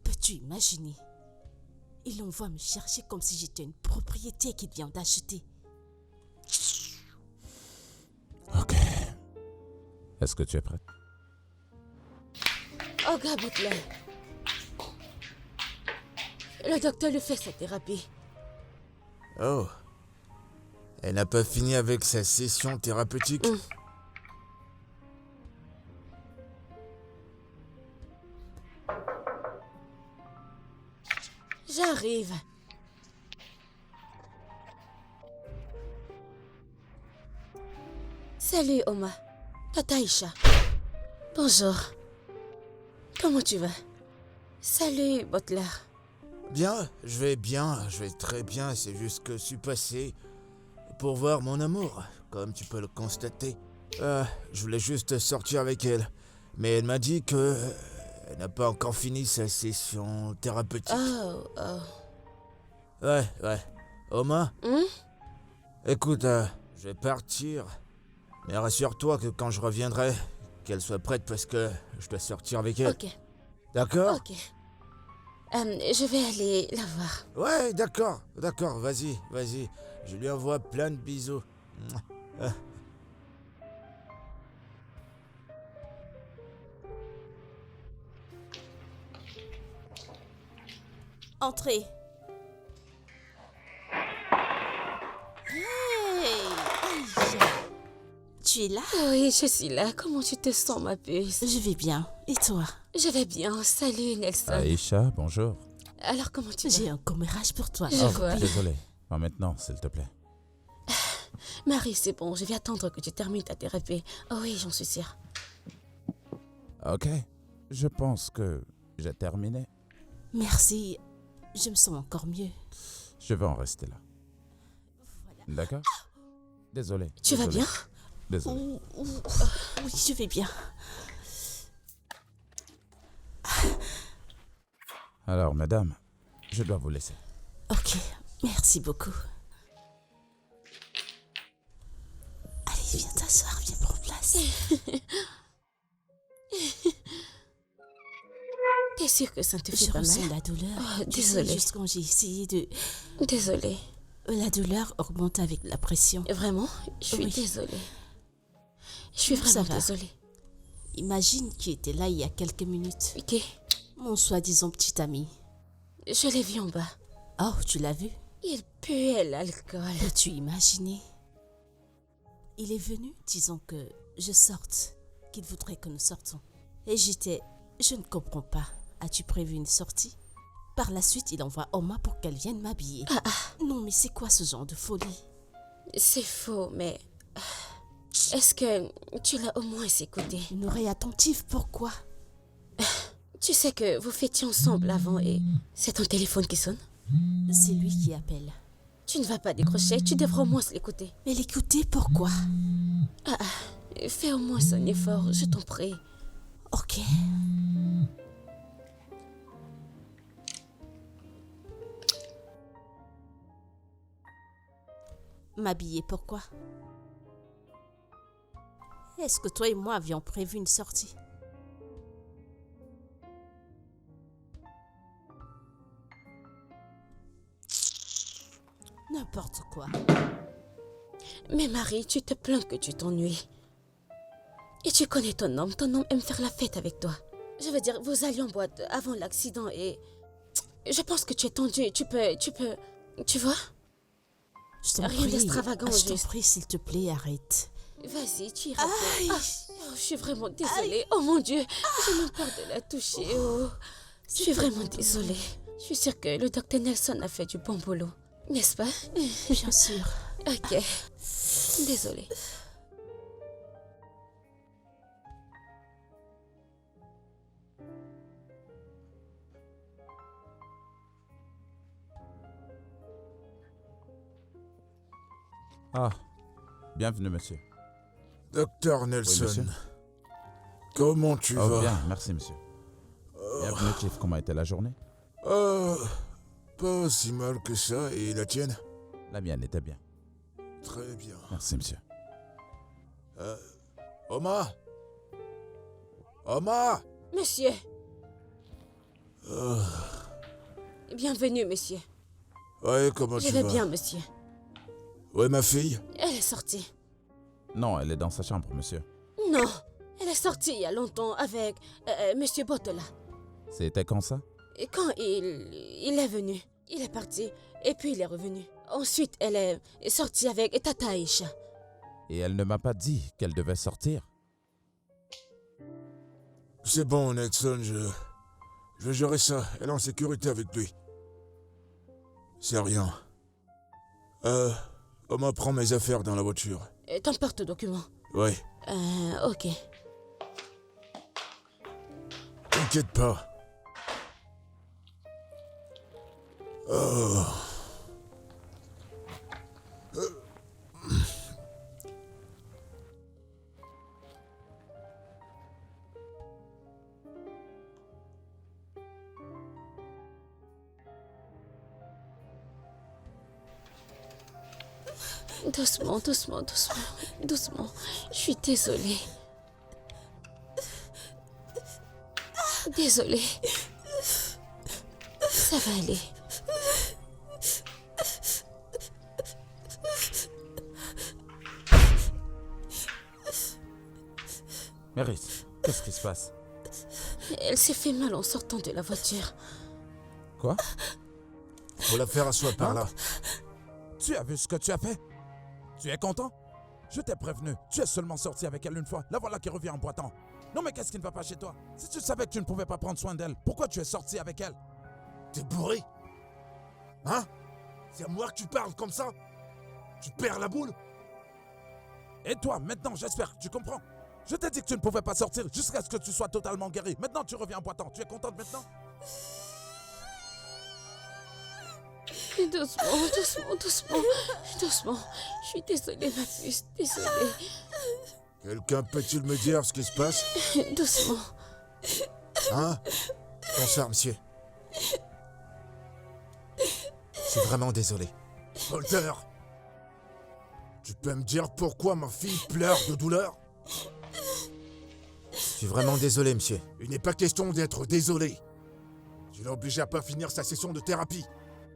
Peux-tu imaginer? Il envoie me chercher comme si j'étais une propriété qu'il vient d'acheter. Ok. Est-ce que tu es prête? Oga Butler. Le docteur lui fait sa thérapie. Oh. Elle n'a pas fini avec sa session thérapeutique? J'arrive. Salut Oma. Tata Aïcha. Bonjour. Comment tu vas? Salut Butler. Bien, je vais très bien, c'est juste que je suis passé pour voir mon amour, comme tu peux le constater. Je voulais juste sortir avec elle, mais elle m'a dit que elle n'a pas encore fini sa session thérapeutique. Ouais. Oma, écoute, je vais partir, mais rassure-toi que quand je reviendrai, qu'elle soit prête parce que je dois sortir avec elle. Ok. D'accord? Ok. Je vais aller la voir. Ouais, d'accord, vas-y. Je lui envoie plein de bisous. Entrez. Hey, Aïcha. Tu es là? Oui, je suis là. Comment tu te sens, ma puce? Je vais bien. Et toi? Je vais bien. Salut, Nelson. Aïcha, bonjour. Alors, comment tu vas? J'ai un commérage pour toi. Je Oh, vois. désolé. Pas maintenant, s'il te plaît. Marie, c'est bon. Je vais attendre que tu termines ta thérapie. Oh oui, j'en suis sûre. Ok. Je pense que j'ai terminé. Merci. Je me sens encore mieux. Je vais en rester là. D'accord? Désolé. Tu vas bien? Désolé. Oui, je vais bien. Alors, madame, je dois vous laisser. Ok, merci beaucoup. Allez, viens t'asseoir, viens prendre place. T'es sûre que ça ne te fait Je pas ressens mal? la douleur. Oh, Tu sais, désolée. juste quand j'ai essayé de... Désolée. La douleur augmente avec la pression. Vraiment, je suis Oui. désolée. Je suis Ça vraiment va. désolée. Imagine qui était là il y a quelques minutes. Ok, Mon soi-disant petit ami. je l'ai vu en bas. Oh, tu l'as vu? Il puait l'alcool. Peux-tu imaginer? Il est venu disant que je sorte, qu'il voudrait que nous sortons. Et j'étais, je ne comprends pas. As-tu prévu une sortie? Par la suite, il envoie Oma pour qu'elle vienne m'habiller. Non, mais c'est quoi ce genre de folie? C'est faux, mais... Est-ce que tu l'as au moins écouté? Une oreille attentive, pourquoi? Tu sais que vous fêtiez ensemble avant et c'est ton téléphone qui sonne? C'est lui qui appelle. Tu ne vas pas décrocher, tu devras au moins l'écouter. Mais l'écouter, pourquoi? Fais au moins un effort, je t'en prie. Ok. M'habiller, pourquoi? Est-ce que toi et moi avions prévu une sortie? N'importe quoi. Mais Marie, tu te plains que tu t'ennuies. Et tu connais ton homme aime faire la fête avec toi. Je veux dire, vous alliez en boîte avant l'accident et... Je pense que tu es tendu et tu peux... Tu vois? Je t'en Rien prie. d'extravagant, Je t'en juste. prie, s'il te plaît, arrête. Vas-y, tu iras Aïe. bien. Je suis vraiment désolée. Oh mon Dieu, j'ai même peur de la toucher. Oh. Je suis vraiment désolée. Je suis sûre que le docteur Nelson a fait du bon boulot. N'est-ce pas? Bien sûr. Ok. Désolée. Ah, bienvenue, monsieur. Docteur Oui, Nelson, monsieur. comment tu Oh, vas? bien, merci, monsieur. Bienvenue, Chief. Comment était la journée? Pas si mal que ça, et la tienne? La mienne était bien. Très bien. Merci, monsieur. Oma? Oma? Monsieur. Bienvenue, monsieur. Ouais, comment Je tu vais vas? bien, monsieur. Ouais, ma fille? Elle est sortie. Non, elle est dans sa chambre, monsieur. Non, elle est sortie il y a longtemps avec monsieur Botola. C'était quand ça? Et quand il est venu, il est parti et puis il est revenu. Ensuite, elle est sortie avec Tata Aisha. Et elle ne m'a pas dit qu'elle devait sortir. C'est bon, Nelson, je vais gérer ça. Elle est en sécurité avec lui. C'est rien. Oma prend mes affaires dans la voiture. Ton porte-document. Ouais, Ok. t'inquiète pas. Oh. Doucement, doucement, doucement, doucement. Je suis désolée. Désolée. Ça va aller. Mérite, qu'est-ce qui se passe? Elle s'est fait mal en sortant de la voiture. Quoi? Faut la faire asseoir par là. Tu as vu ce que tu as fait? Tu es content? Je t'ai prévenu, tu es seulement sorti avec elle une fois. La voilà qui revient en boitant. Non mais qu'est-ce qui ne va pas chez toi? Si tu savais que tu ne pouvais pas prendre soin d'elle, pourquoi tu es sorti avec elle? T'es bourré? Hein? C'est à moi que tu parles comme ça? Tu perds la boule? Et toi, maintenant, j'espère, tu comprends? Je t'ai dit que tu ne pouvais pas sortir jusqu'à ce que tu sois totalement guéri. Maintenant, tu reviens en boitant. Tu es contente maintenant? Doucement, doucement, doucement. Doucement. Je suis désolée, ma puce. Désolée. Quelqu'un peut-il me dire ce qui se passe? Doucement. Hein? Bonsoir, monsieur. Je suis vraiment désolé. Walter! Tu peux me dire pourquoi ma fille pleure de douleur? Je suis vraiment désolé, monsieur. Il n'est pas question d'être désolé. Tu l'as obligé à pas finir sa session de thérapie.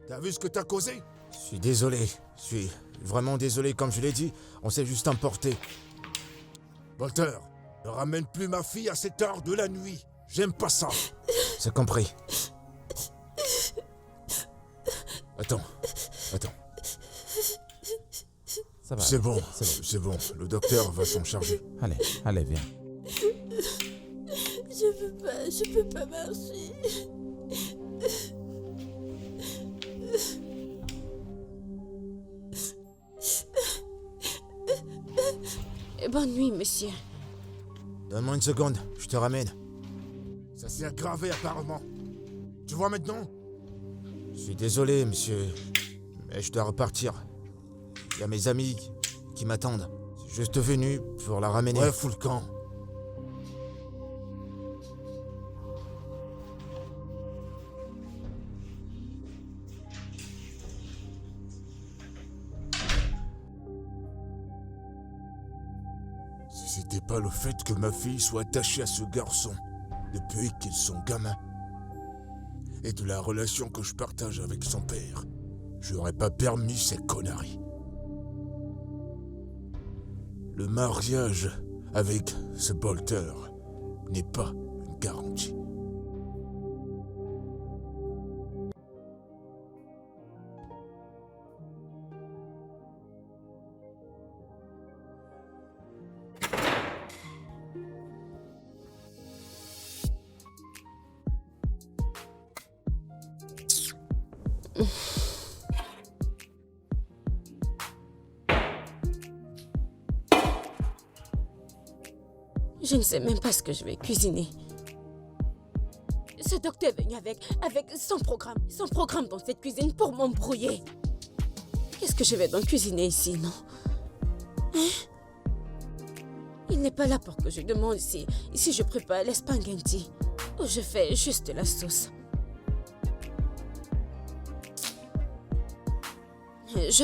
T'as vu ce que t'as causé? Je suis désolé. Je suis vraiment désolé, comme je l'ai dit. On s'est juste emporté. Walter, ne ramène plus ma fille à cette heure de la nuit. J'aime pas ça. C'est compris. Attends. Ça va. C'est bon, C'est bon. c'est bon. Le docteur va s'en charger. Allez, viens. Je peux pas marcher. Bonne nuit, monsieur. Donne-moi une seconde, je te ramène. Ça s'est aggravé apparemment. Tu vois maintenant? Je suis désolé, monsieur. Mais je dois repartir. Il y a mes amis qui m'attendent. Je suis juste venu pour la ramener. Ouais, fous le camp. Si c'était pas le fait que ma fille soit attachée à ce garçon depuis qu'ils sont gamins, et de la relation que je partage avec son père, j'aurais pas permis ces conneries. Le mariage avec ce Bolter n'est pas une garantie. Je ne sais même pas ce que je vais cuisiner. Ce docteur est venu avec son programme dans cette cuisine pour m'embrouiller. Qu'est-ce que je vais donc cuisiner ici, non? Hein? Il n'est pas là pour que je demande si je prépare les spaghettis ou je fais juste la sauce. Je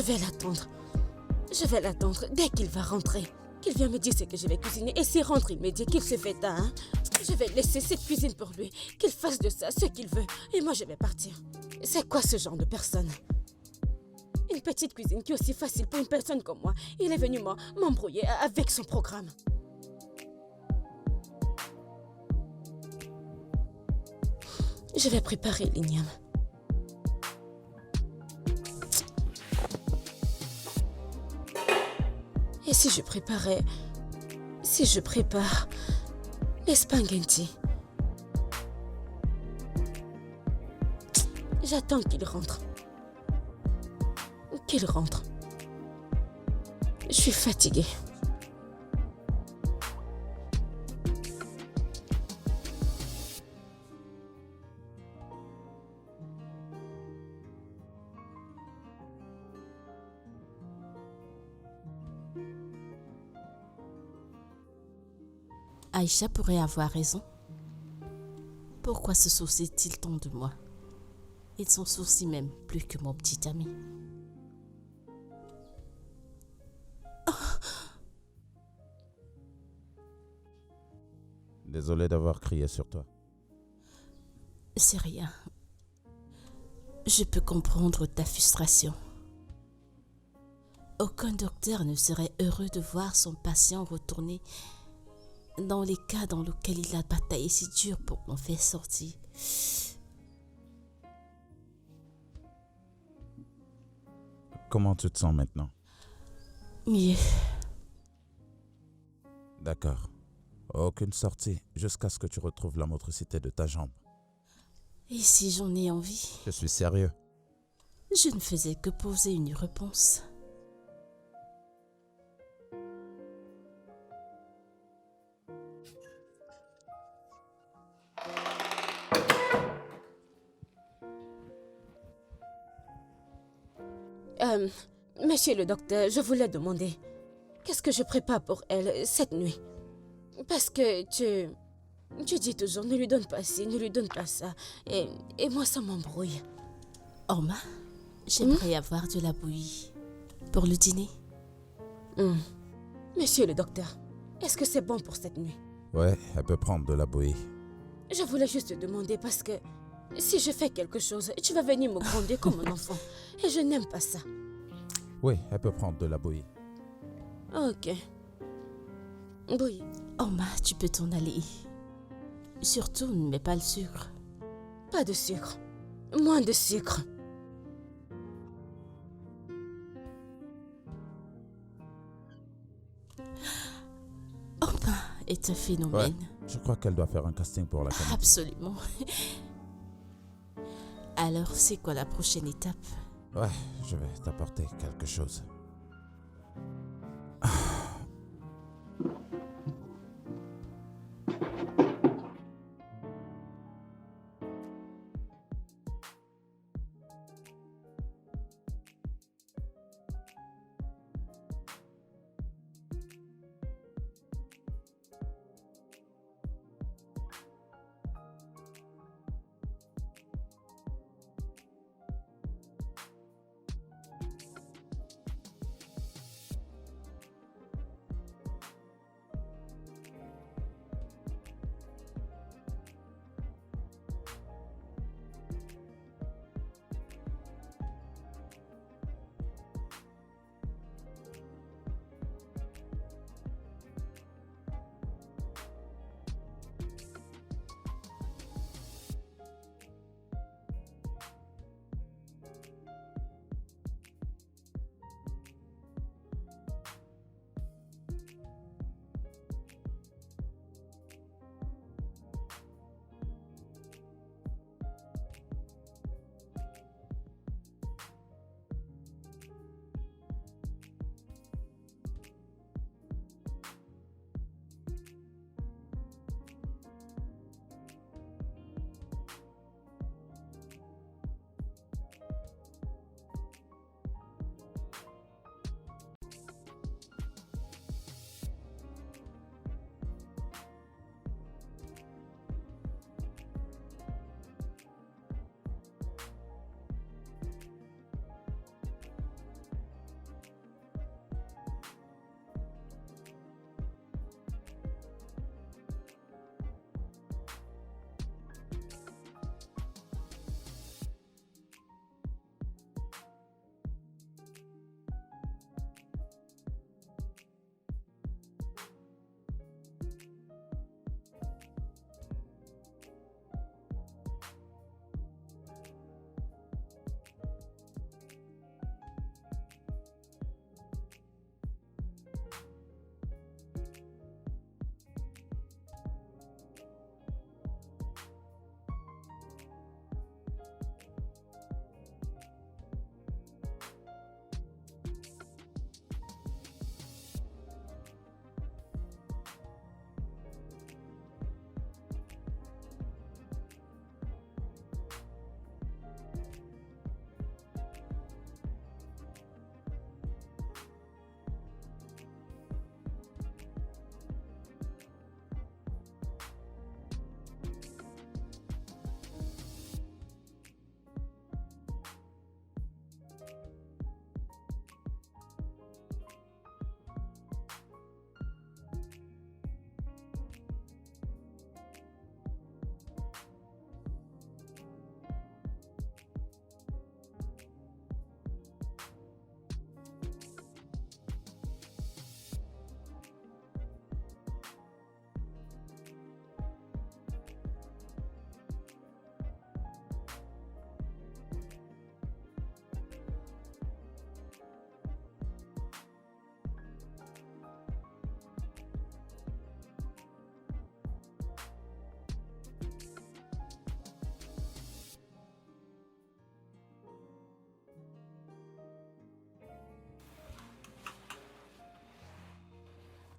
vais l'attendre dès qu'il va rentrer. Qu'il vienne me dire ce que je vais cuisiner et s'il rentre, il me dit qu'il se fait tard. Hein? Je vais laisser cette cuisine pour lui, qu'il fasse de ça ce qu'il veut et moi je vais partir. C'est quoi ce genre de personne? Une petite cuisine qui est aussi facile pour une personne comme moi. Il est venu m'embrouiller avec son programme. Je vais préparer l'igname. Et si je prépare les spaghettis. J'attends qu'il rentre. Je suis fatiguée. Aïcha pourrait avoir raison. Pourquoi se soucie-t-il tant de moi? Il s'en soucie même plus que mon petit ami. Désolé d'avoir crié sur toi. C'est rien. Je peux comprendre ta frustration. Aucun docteur ne serait heureux de voir son patient retourner dans les cas dans lesquels il a bataillé si dur pour m'en faire sortir. Comment tu te sens maintenant? Mieux. D'accord. Aucune sortie jusqu'à ce que tu retrouves la motricité de ta jambe. Et si j'en ai envie? Je suis sérieux. Je ne faisais que poser une réponse. Monsieur le docteur, je voulais demander, qu'est-ce que je prépare pour elle cette nuit? Parce que tu dis toujours, ne lui donne pas ci, ne lui donne pas ça. Et moi, ça m'embrouille. Orma, j'aimerais avoir de la bouillie pour le dîner. Monsieur le docteur, est-ce que c'est bon pour cette nuit? Ouais, elle peut prendre de la bouillie. Je voulais juste te demander parce que Si je fais quelque chose, tu vas venir me gronder comme un enfant. Et je n'aime pas ça. Oui, elle peut prendre de la bouillie. Ok. Oui. Oma, tu peux t'en aller. Surtout, ne mets pas le sucre. Pas de sucre. Moins de sucre. Oma est un phénomène. Je crois qu'elle doit faire un casting pour la comédie. Absolument. Alors, c'est quoi la prochaine étape? Ouais, je vais t'apporter quelque chose.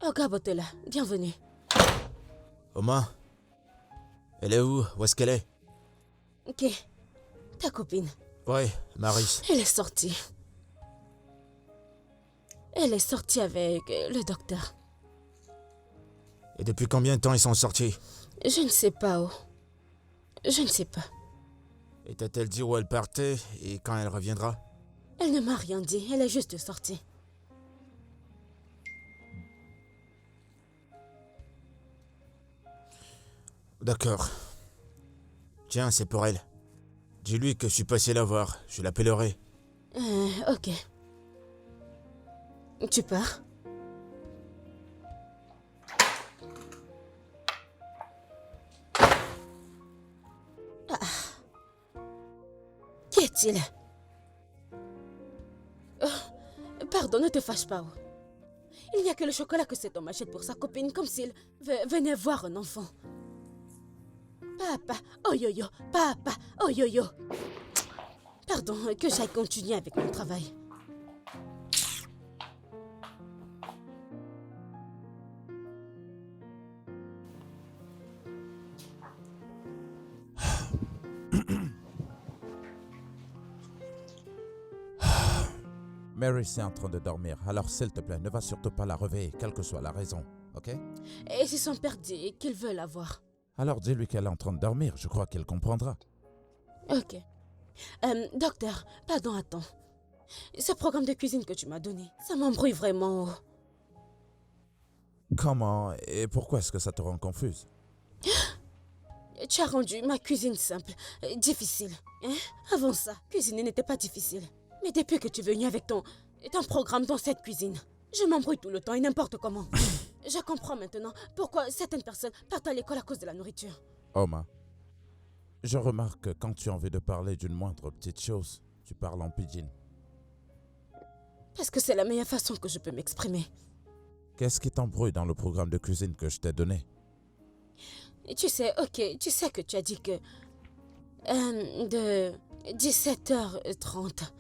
Oh, Gabotella, bienvenue. Oma? Elle est où? Où est-ce qu'elle est? Ok. Ta copine. Ouais, Maris. Elle est sortie. Elle est sortie avec le docteur. Et depuis combien de temps ils sont sortis? Je ne sais pas où. Je ne sais pas. Et t'a-t-elle dit où elle partait et quand elle reviendra? Elle ne m'a rien dit. Elle est juste sortie. D'accord. Tiens, c'est pour elle. Dis-lui que je suis passé la voir. Je l'appellerai. Ok. Tu pars? Qui est-il? Pardon, ne te fâche pas. Il n'y a que le chocolat que cet homme achète pour sa copine, comme s'il venait voir un enfant. Papa, oh yo-yo, papa, oh yo-yo. Pardon, que j'aille continuer avec mon travail. Mary est en train de dormir, alors s'il te plaît, ne va surtout pas la réveiller, quelle que soit la raison, ok? Et si son père dit qu'il veut la voir? Alors dis-lui qu'elle est en train de dormir, je crois qu'elle comprendra. Ok. Docteur, pardon, attends. Ce programme de cuisine que tu m'as donné, ça m'embrouille vraiment. Comment et pourquoi est-ce que ça te rend confuse? Tu as rendu ma cuisine simple, difficile. Hein? Avant ça, cuisiner n'était pas difficile. Mais depuis que tu es venu avec ton programme dans cette cuisine, je m'embrouille tout le temps et n'importe comment. Je comprends maintenant pourquoi certaines personnes partent à l'école à cause de la nourriture. Oma, je remarque que quand tu as envie de parler d'une moindre petite chose, tu parles en pidgin. Parce que c'est la meilleure façon que je peux m'exprimer. Qu'est-ce qui t'embrouille dans le programme de cuisine que je t'ai donné? Et tu sais, ok, tu sais que tu as dit que de 17h30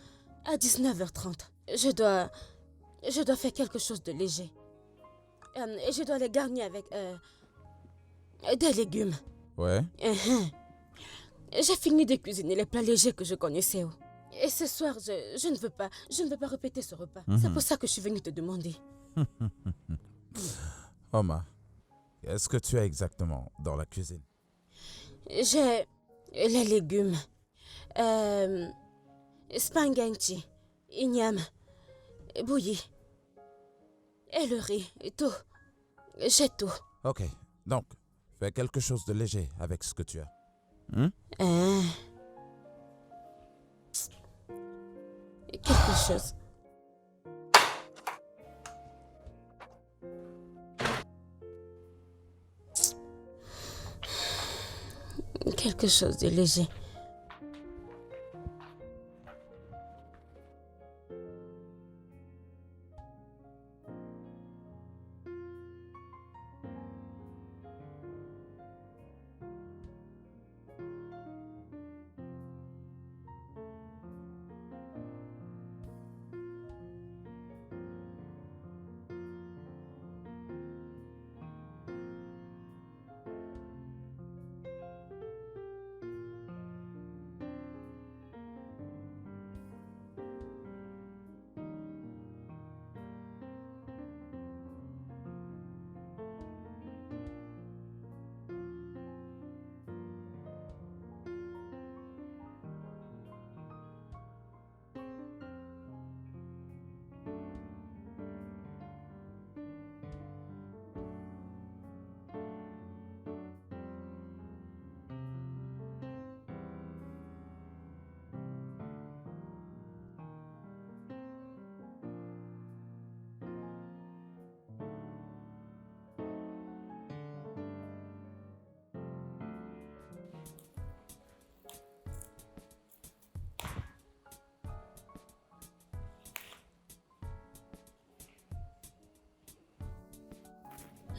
à 19h30, je dois faire quelque chose de léger. Et je dois les garnir avec des légumes. Ouais? J'ai fini de cuisiner les plats légers que je connaissais. Et ce soir, je ne veux pas répéter ce repas. C'est pour ça que je suis venue te demander. Oma, qu'est-ce que tu as exactement dans la cuisine? J'ai les légumes, spaghetti, igname, bouilli, et le riz, et tout. J'ai tout. Ok, donc, fais quelque chose de léger avec ce que tu as. Quelque chose. Quelque chose de léger.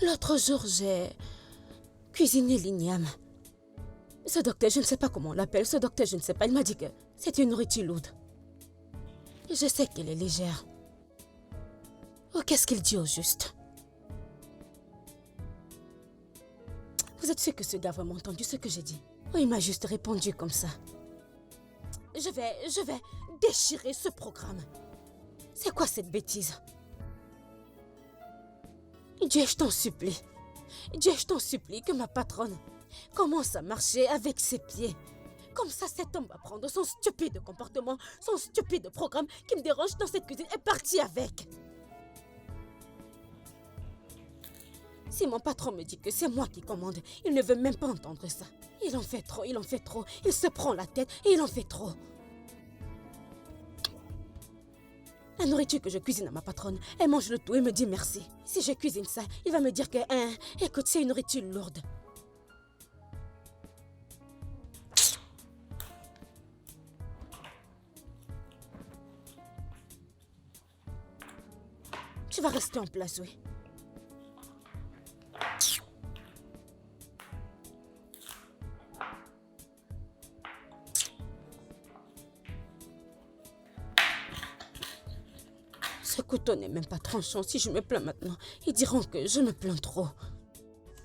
L'autre jour, j'ai cuisiné l'igname. Ce docteur, je ne sais pas comment on l'appelle. Ce docteur, je ne sais pas. Il m'a dit que c'est une nourriture lourde. Et je sais qu'elle est légère. Oh, qu'est-ce qu'il dit au juste? Vous êtes sûr que ce gars a vraiment entendu ce que j'ai dit? Oh, il m'a juste répondu comme ça. Je vais déchirer ce programme. C'est quoi cette bêtise? Dieu, je t'en supplie. Dieu, je t'en supplie que ma patronne commence à marcher avec ses pieds. Comme ça, cet homme va prendre son stupide comportement, son stupide programme qui me dérange dans cette cuisine et partir avec. Si mon patron me dit que c'est moi qui commande, il ne veut même pas entendre ça. Il en fait trop, il en fait trop. Il se prend la tête et il en fait trop. La nourriture que je cuisine à ma patronne, elle mange le tout et me dit merci. Si je cuisine ça, il va me dire que, écoute, c'est une nourriture lourde. Tu vas rester en place, oui. Ce couteau n'est même pas tranchant. Si je me plains maintenant, ils diront que je me plains trop.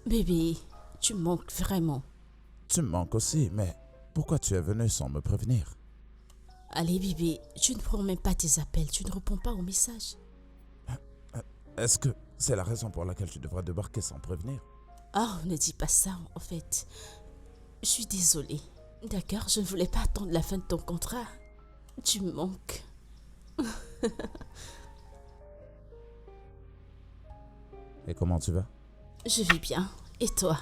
Bébé, tu manques vraiment. Tu me manques aussi, mais pourquoi tu es venu sans me prévenir? Allez, bébé, tu ne prends même pas tes appels, tu ne réponds pas aux messages. Est-ce que c'est la raison pour laquelle tu devrais débarquer sans prévenir? Oh, ne dis pas ça, en fait. Je suis désolée. D'accord, je ne voulais pas attendre la fin de ton contrat. Tu me manques. Et comment tu vas? Je vais bien. Et toi?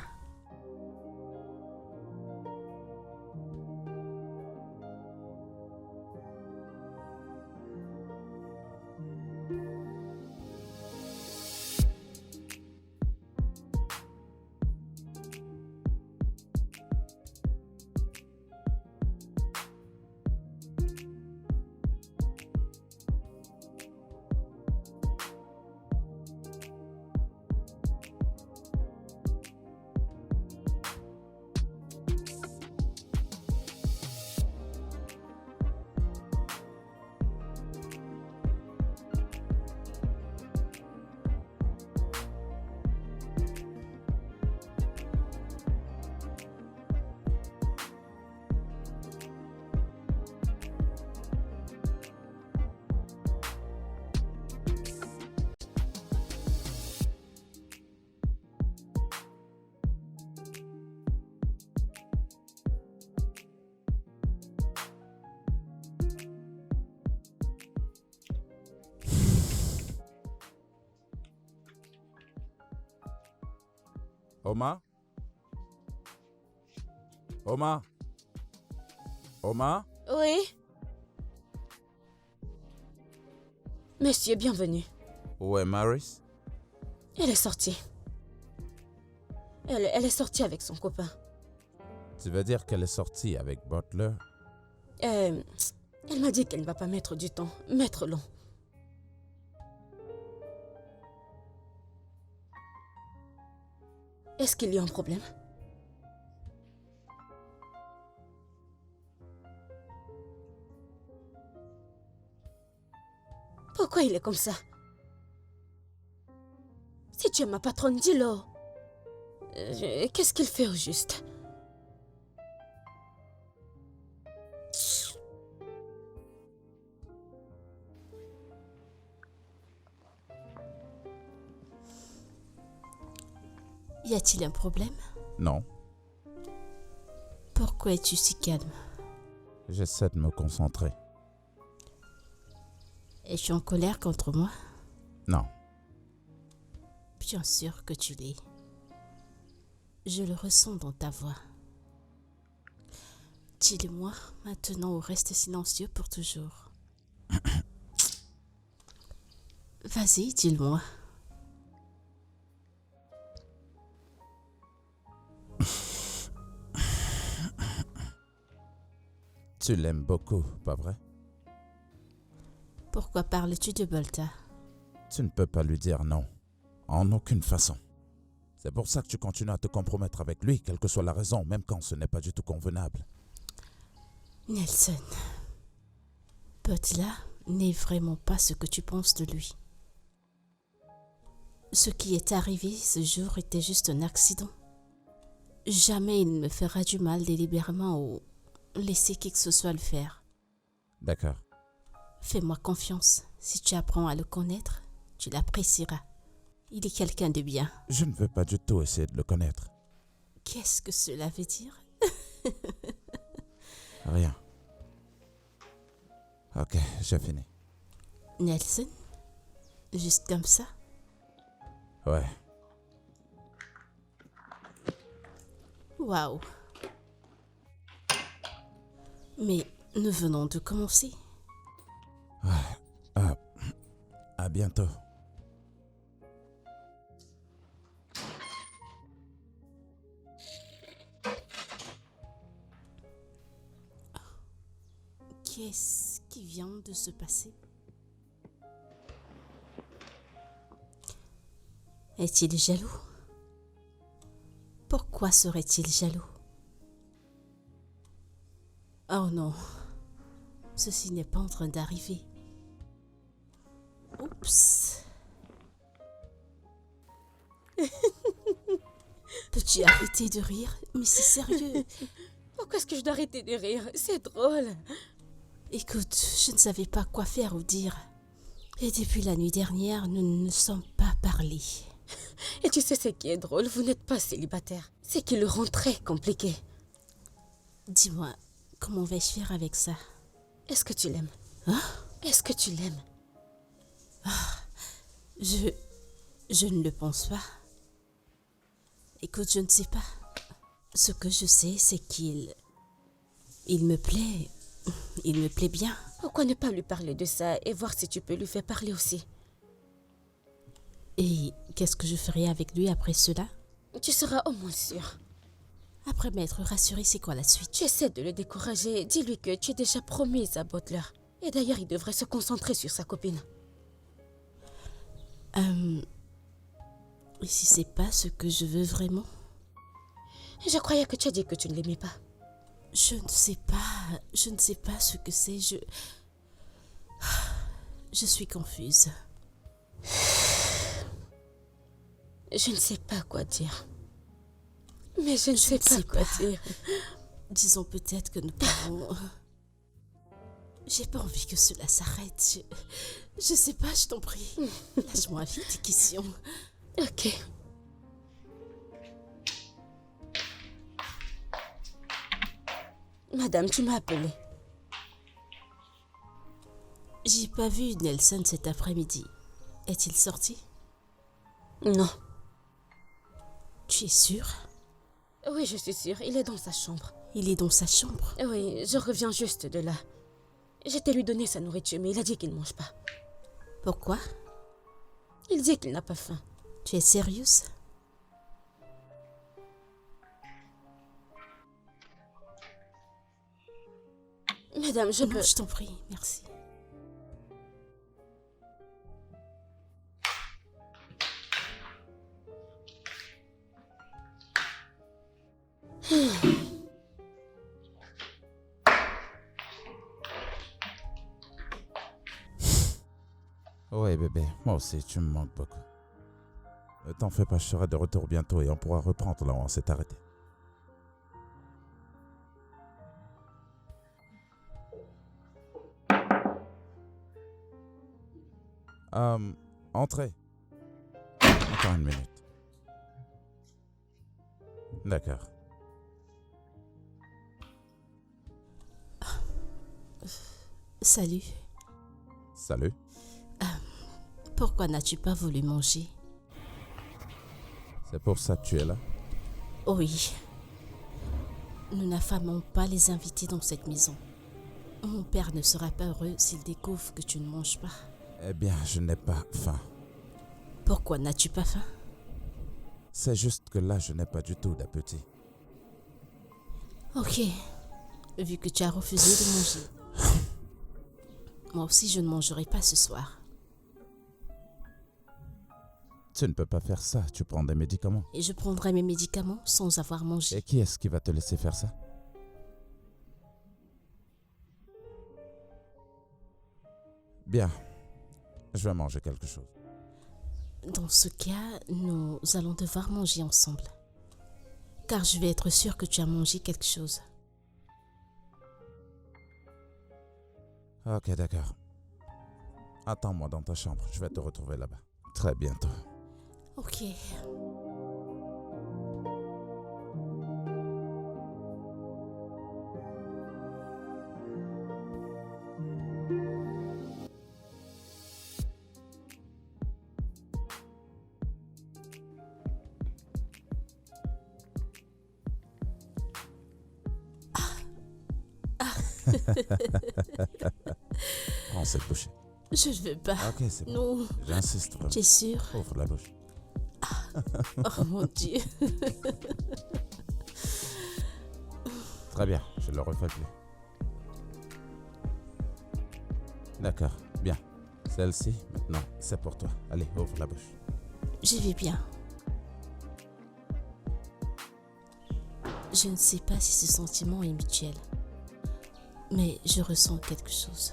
Oma? Oma? Oma? Oui. Monsieur, bienvenue. Où est Maris? Elle est sortie. Elle est sortie avec son copain. Tu veux dire qu'elle est sortie avec Butler? Elle m'a dit qu'elle ne va pas mettre du temps, mettre long. Est-ce qu'il y a un problème? Pourquoi il est comme ça? Si tu es ma patronne, dis-le. Qu'est-ce qu'il fait au juste? Y a-t-il un problème? Non, Pourquoi es-tu si calme? j'essaie de me concentrer. Es-tu en colère contre moi? Non, Bien sûr que tu l'es. Je le ressens dans ta voix. Dis-le-moi maintenant ou reste silencieux pour toujours. Vas-y, dis-le-moi. tu l'aimes beaucoup, pas vrai? Pourquoi parles-tu de Bolta? Tu ne peux pas lui dire non, en aucune façon. C'est pour ça que tu continues à te compromettre avec lui, quelle que soit la raison, même quand ce n'est pas du tout convenable. Nelson, Butler n'est vraiment pas ce que tu penses de lui. Ce qui est arrivé ce jour était juste un accident. Jamais il ne me fera du mal délibérément ou laisser qui que ce soit le faire. D'accord. Fais-moi confiance. Si tu apprends à le connaître, tu l'apprécieras. Il est quelqu'un de bien. Je ne veux pas du tout essayer de le connaître. Qu'est-ce que cela veut dire? Rien. Ok, j'ai fini. Nelson? Juste comme ça? Ouais. Waouh. Mais nous venons de commencer. À bientôt. Qu'est-ce qui vient de se passer? Est-il jaloux? Pourquoi serait-il jaloux? Oh non, ceci n'est pas en train d'arriver. Oups. Peux-tu arrêter de rire? Mais c'est sérieux. Pourquoi est-ce que je dois arrêter de rire? C'est drôle. Écoute, je ne savais pas quoi faire ou dire. Et depuis la nuit dernière, nous ne nous sommes pas parlé. Et tu sais ce qui est drôle? Vous n'êtes pas célibataire. C'est qui le rend très compliqué. Dis-moi, comment vais-je faire avec ça? Est-ce que tu l'aimes? Hein? Est-ce que tu l'aimes? Je ne le pense pas. Écoute, je ne sais pas. Ce que je sais, c'est qu'il me plaît. Il me plaît bien. Pourquoi ne pas lui parler de ça et voir si tu peux lui faire parler aussi? Et qu'est-ce que je ferai avec lui après cela? Tu seras au moins sûr. Après m'être rassurée, c'est quoi la suite? Tu essaies de le décourager. Dis-lui que tu es déjà promise à Butler. Et d'ailleurs, il devrait se concentrer sur sa copine. Et si c'est pas ce que je veux vraiment? Je croyais que tu as dit que tu ne l'aimais pas. Je ne sais pas ce que c'est, je suis confuse. Je ne sais pas quoi dire. Mais je ne sais pas quoi dire. Disons peut-être que nous pouvons... J'ai pas envie que cela s'arrête. Je sais pas, je t'en prie. Lâche-moi vite, question. Ok. Madame, tu m'as appelé. J'ai pas vu Nelson cet après-midi. Est-il sorti? Non. Tu es sûre? Oui, je suis sûre. Il est dans sa chambre. Il est dans sa chambre? Oui, je reviens juste de là. J'étais lui donner sa nourriture, mais il a dit qu'il ne mange pas. Pourquoi? Il dit qu'il n'a pas faim. Tu es sérieuse? Madame, je Non, peux... je t'en prie, merci. Ouais bébé, moi aussi tu me manques beaucoup. T'en fais pas, je serai de retour bientôt et on pourra reprendre là où on s'est arrêté. Entrez. Encore une minute. D'accord. Salut. Salut. Pourquoi n'as-tu pas voulu manger? C'est pour ça que tu es là? Oui. Nous n'affamons pas les invités dans cette maison. Mon père ne sera pas heureux s'il découvre que tu ne manges pas. Eh bien, je n'ai pas faim. Pourquoi n'as-tu pas faim? C'est juste que là, je n'ai pas du tout d'appétit. Ok. Vu que tu as refusé de manger. Moi aussi, je ne mangerai pas ce soir. Tu ne peux pas faire ça, tu prends des médicaments. Et je prendrai mes médicaments sans avoir mangé. Et qui est-ce qui va te laisser faire ça? Bien, je vais manger quelque chose. Dans ce cas, nous allons devoir manger ensemble. Car je vais être sûre que tu as mangé quelque chose. Ok, d'accord. Attends-moi dans ta chambre, je vais te retrouver là-bas. Très bientôt. Ok. Prends cette bouchée. Je ne veux pas. Ok, c'est bon. Non, J'insiste vraiment. tu es sûr? Ouvre la bouche. Oh mon Dieu. Très bien, je le refais plus. D'accord, bien. Celle-ci, maintenant, c'est pour toi. Allez, ouvre la bouche. Je vais bien. Je ne sais pas si ce sentiment est mutuel, mais je ressens quelque chose.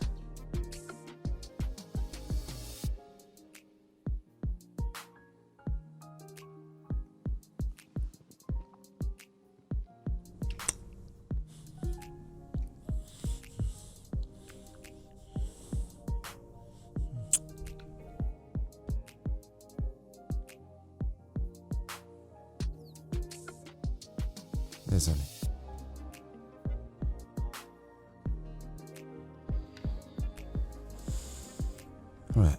Désolé. Ouais,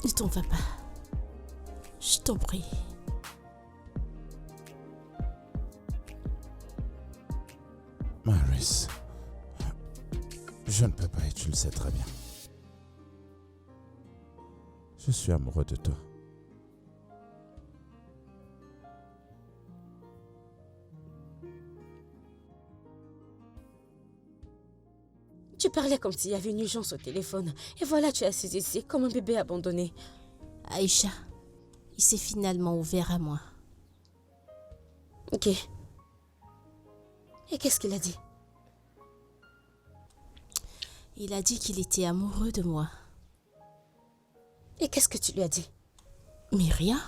Ne t'en va pas. Je t'en prie. Maris, je ne peux pas et tu le sais très bien. Je suis amoureux de toi. Tu parlais comme s'il y avait une urgence au téléphone. Et voilà, tu es assise ici comme un bébé abandonné. Aïcha, il s'est finalement ouvert à moi. Ok. Et qu'est-ce qu'il a dit? Il a dit qu'il était amoureux de moi. Et qu'est-ce que tu lui as dit? Mais rien.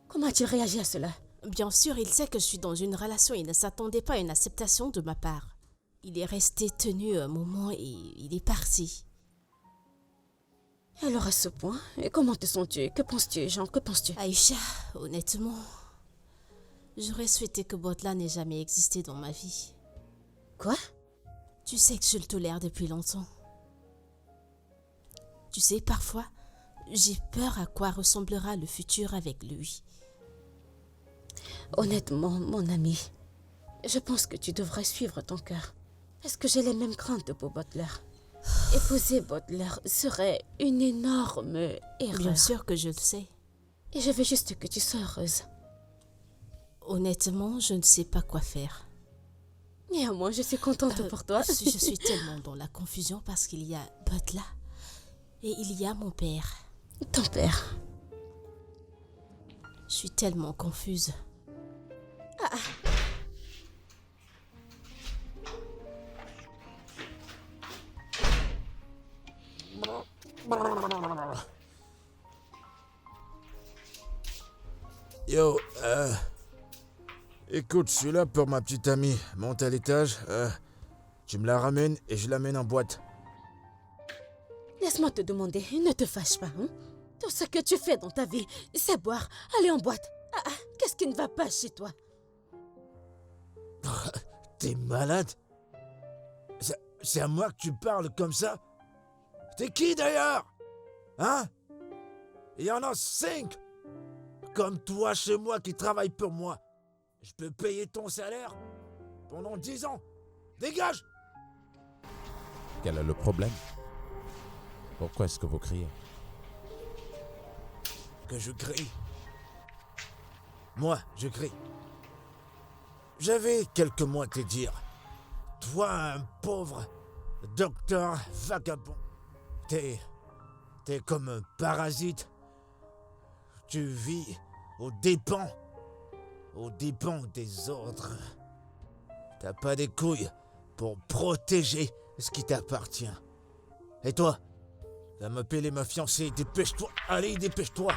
Comment as-tu réagi à cela? Bien sûr, il sait que je suis dans une relation et ne s'attendait pas à une acceptation de ma part. Il est resté tenu un moment et il est parti. Alors à ce point, et comment te sens-tu? Que penses-tu, Jean? Que penses-tu? Aïcha, honnêtement, j'aurais souhaité que Botla n'ait jamais existé dans ma vie. Quoi? Tu sais que je le tolère depuis longtemps. Tu sais, parfois, j'ai peur à quoi ressemblera le futur avec lui. Honnêtement, mon ami, je pense que tu devrais suivre ton cœur. Est-ce que j'ai les mêmes craintes pour Butler? Épouser Butler serait une énorme erreur. Bien sûr que je le sais. Et je veux juste que tu sois heureuse. Honnêtement, je ne sais pas quoi faire. Néanmoins, je suis contente pour toi. Je suis tellement dans la confusion parce qu'il y a Butler et il y a mon père. Ton père. Je suis tellement confuse. Yo, écoute, je suis là pour ma petite amie. Monte à l'étage, tu me la ramènes et je l'amène en boîte. Laisse-moi te demander, ne te fâche pas. Hein? Tout ce que tu fais dans ta vie, c'est boire, aller en boîte. Qu'est-ce qui ne va pas chez toi? T'es malade? C'est à moi que tu parles comme ça? T'es qui d'ailleurs? Hein? Il y en a 5 comme toi chez moi qui travaillent pour moi. Je peux payer ton salaire pendant 10 ans. Dégage! Quel est le problème? Pourquoi est-ce que vous criez? Que je crie. Moi, je crie. J'avais quelques mots à te dire. Toi, un pauvre docteur vagabond. T'es comme un parasite. Tu vis aux dépens des autres. T'as pas des couilles pour protéger ce qui t'appartient. Et toi, va m'appeler ma fiancée, dépêche-toi. Allez, dépêche-toi.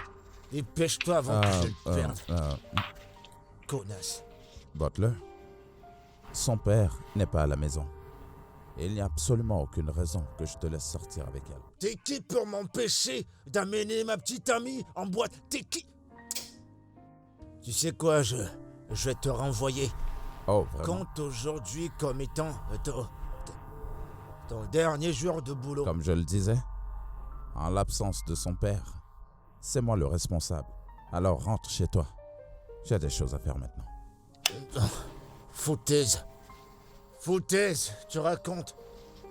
Dépêche-toi avant que je te perde. Connasse. Butler, son père n'est pas à la maison. Et il n'y a absolument aucune raison que je te laisse sortir avec elle. T'es qui pour m'empêcher d'amener ma petite amie en boîte? T'es qui? Tu sais quoi, je vais te renvoyer. Oh, vraiment? Compte aujourd'hui comme étant ton dernier jour de boulot. Comme je le disais, en l'absence de son père, c'est moi le responsable. Alors rentre chez toi. J'ai des choses à faire maintenant. Foutaise. Foutaise, tu racontes.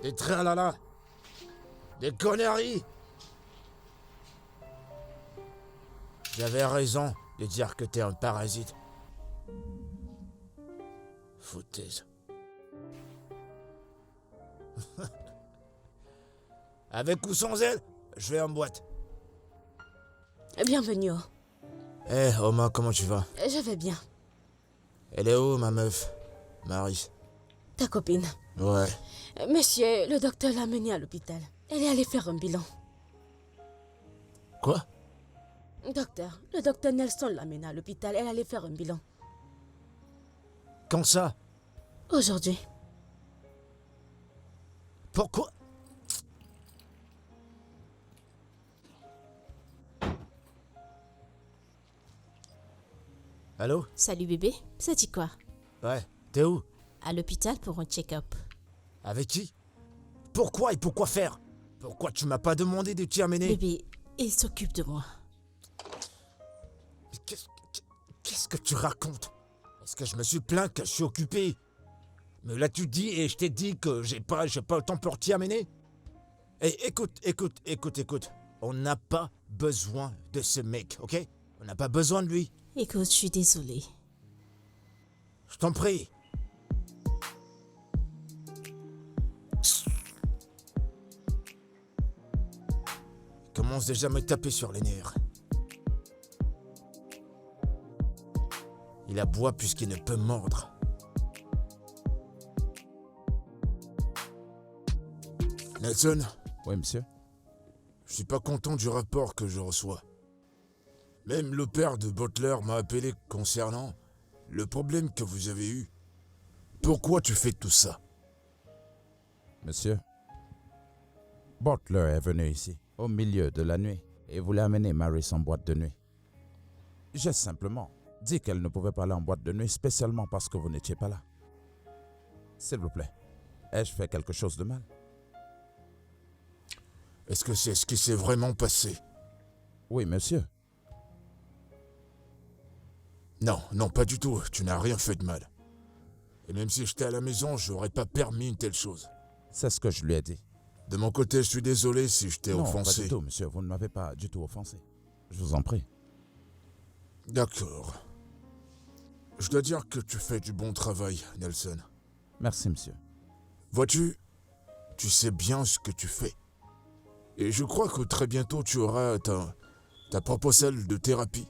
Des tralala. Des conneries. J'avais raison de dire que t'es un parasite. Foutaise. Avec ou sans elle, je vais en boîte. Bienvenue. Eh, Oma, comment tu vas? Je vais bien. Elle est où, ma meuf? Marie. Ta copine. Ouais. Monsieur, le docteur l'a menée à l'hôpital. Elle est allée faire un bilan. Quoi? Docteur, le docteur Nelson l'a menée à l'hôpital. Elle allait faire un bilan. Quand ça? Aujourd'hui. Pourquoi? Allô? Salut bébé, ça dit quoi? Ouais, t'es où? À l'hôpital pour un check-up. Avec qui? Pourquoi et pourquoi faire? Pourquoi tu m'as pas demandé de t'y amener? Bébé, il s'occupe de moi. Mais qu'est-ce que tu racontes? Est-ce que je me suis plaint que je suis occupé? Me l'as-tu dit et je t'ai dit que j'ai pas le temps pour t'y amener? Eh, écoute. On n'a pas besoin de ce mec, ok? On n'a pas besoin de lui. Écoute, je suis désolée. Je t'en prie. Il commence déjà à me taper sur les nerfs. Il aboie puisqu'il ne peut mordre. Nelson, Oui, monsieur. je suis pas content du rapport que je reçois. Même le père de Butler m'a appelé concernant le problème que vous avez eu. Pourquoi tu fais tout ça? Monsieur, Butler est venu ici, au milieu de la nuit, et voulait amener Maris en boîte de nuit. J'ai simplement dit qu'elle ne pouvait pas aller en boîte de nuit, spécialement parce que vous n'étiez pas là. S'il vous plaît, ai-je fait quelque chose de mal? Est-ce que c'est ce qui s'est vraiment passé? Oui, monsieur. Non, pas du tout. Tu n'as rien fait de mal. Et même si j'étais à la maison, j'aurais pas permis une telle chose. C'est ce que je lui ai dit. De mon côté, je suis désolé si je t'ai Non, offensé. pas du tout, monsieur. Vous ne m'avez pas du tout offensé. Je vous en prie. D'accord. Je dois dire que tu fais du bon travail, Nelson. Merci, monsieur. Vois-tu, tu sais bien ce que tu fais. Et je crois que très bientôt, tu auras ta propre salle de thérapie.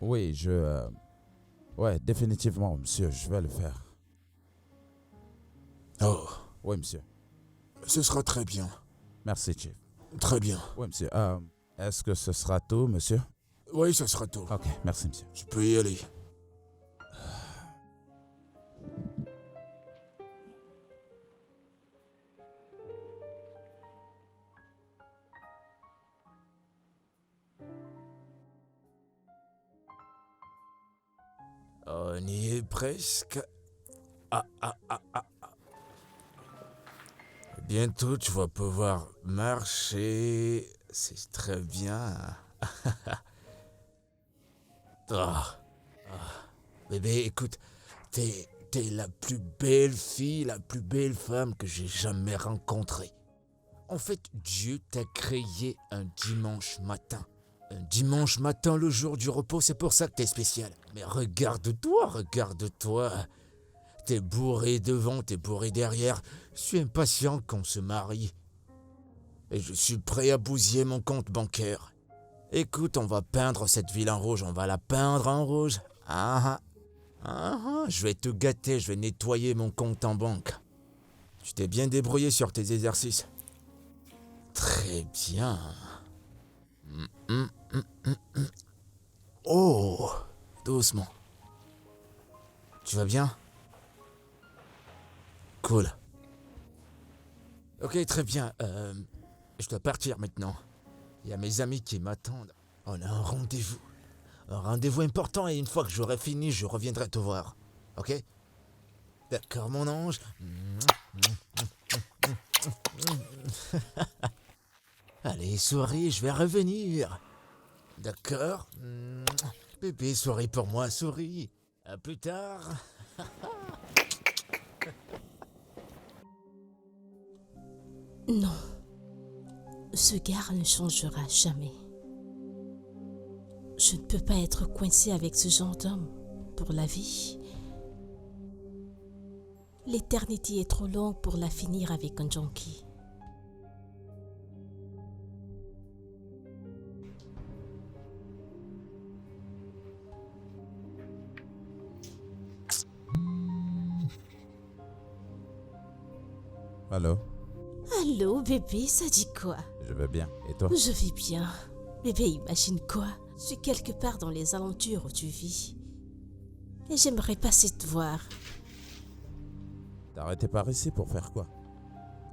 Oui, ouais, définitivement, monsieur, je vais le faire. Oh, Oui, monsieur. ce sera très bien. Merci, Chief. Très bien. Oui, monsieur. Est-ce que ce sera tout, monsieur? Oui, ça sera tout. Ok, merci, monsieur. Tu peux y aller. On y est presque. Ah. Bientôt, tu vas pouvoir marcher. C'est très bien. Bébé, écoute, t'es la plus belle fille, la plus belle femme que j'ai jamais rencontrée. En fait, Dieu t'a créé un dimanche matin. Un dimanche matin, le jour du repos, c'est pour ça que t'es spécial. Mais regarde-toi. T'es bourré devant, t'es bourré derrière. Je suis impatient qu'on se marie. Et je suis prêt à bousiller mon compte bancaire. Écoute, on va peindre cette ville en rouge, on va la peindre en rouge. Je vais te gâter, je vais nettoyer mon compte en banque. Tu t'es bien débrouillé sur tes exercices. Très bien. Oh, doucement. Tu vas bien? Cool. Ok, très bien. Je dois partir maintenant. Il y a mes amis qui m'attendent. On a un rendez-vous. Un rendez-vous important et une fois que j'aurai fini, je reviendrai te voir. Ok? D'accord, mon ange. Allez, souris, je vais revenir. D'accord? Bébé, souris pour moi, souris. À plus tard. Non. Ce gars ne changera jamais. Je ne peux pas être coincée avec ce genre d'homme pour la vie. L'éternité est trop longue pour la finir avec un junkie. Allô? Allô, bébé, ça dit quoi? Je vais bien. Et toi? Je vais bien. Bébé, imagine quoi? Je suis quelque part dans les aventures où tu vis. Et j'aimerais passer te voir. T'as arrêté par ici pour faire quoi?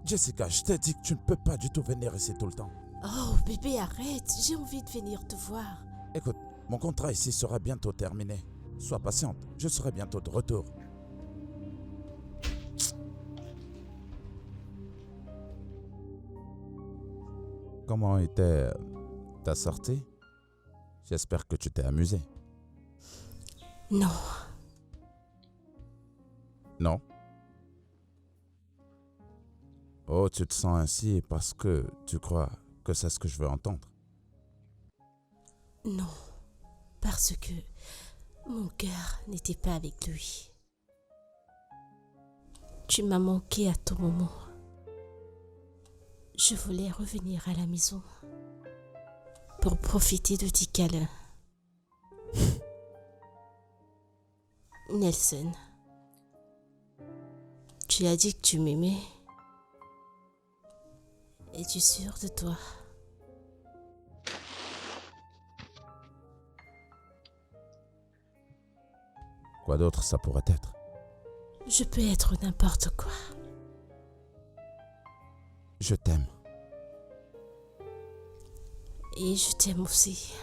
Jessica, je t'ai dit que tu ne peux pas du tout venir ici tout le temps. Oh, bébé, arrête. J'ai envie de venir te voir. Écoute, mon contrat ici sera bientôt terminé. Sois patiente, je serai bientôt de retour. Comment était ta sortie? J'espère que tu t'es amusé. Non. Non? Oh, tu te sens ainsi parce que tu crois que c'est ce que je veux entendre. Non. Parce que mon cœur n'était pas avec lui. Tu m'as manqué à tout moment. Je voulais revenir à la maison pour profiter de tes câlins. Nelson, tu as dit que tu m'aimais. Es-tu sûr de toi? Quoi d'autre ça pourrait être? Je peux être n'importe quoi. Je t'aime. Et je t'aime aussi.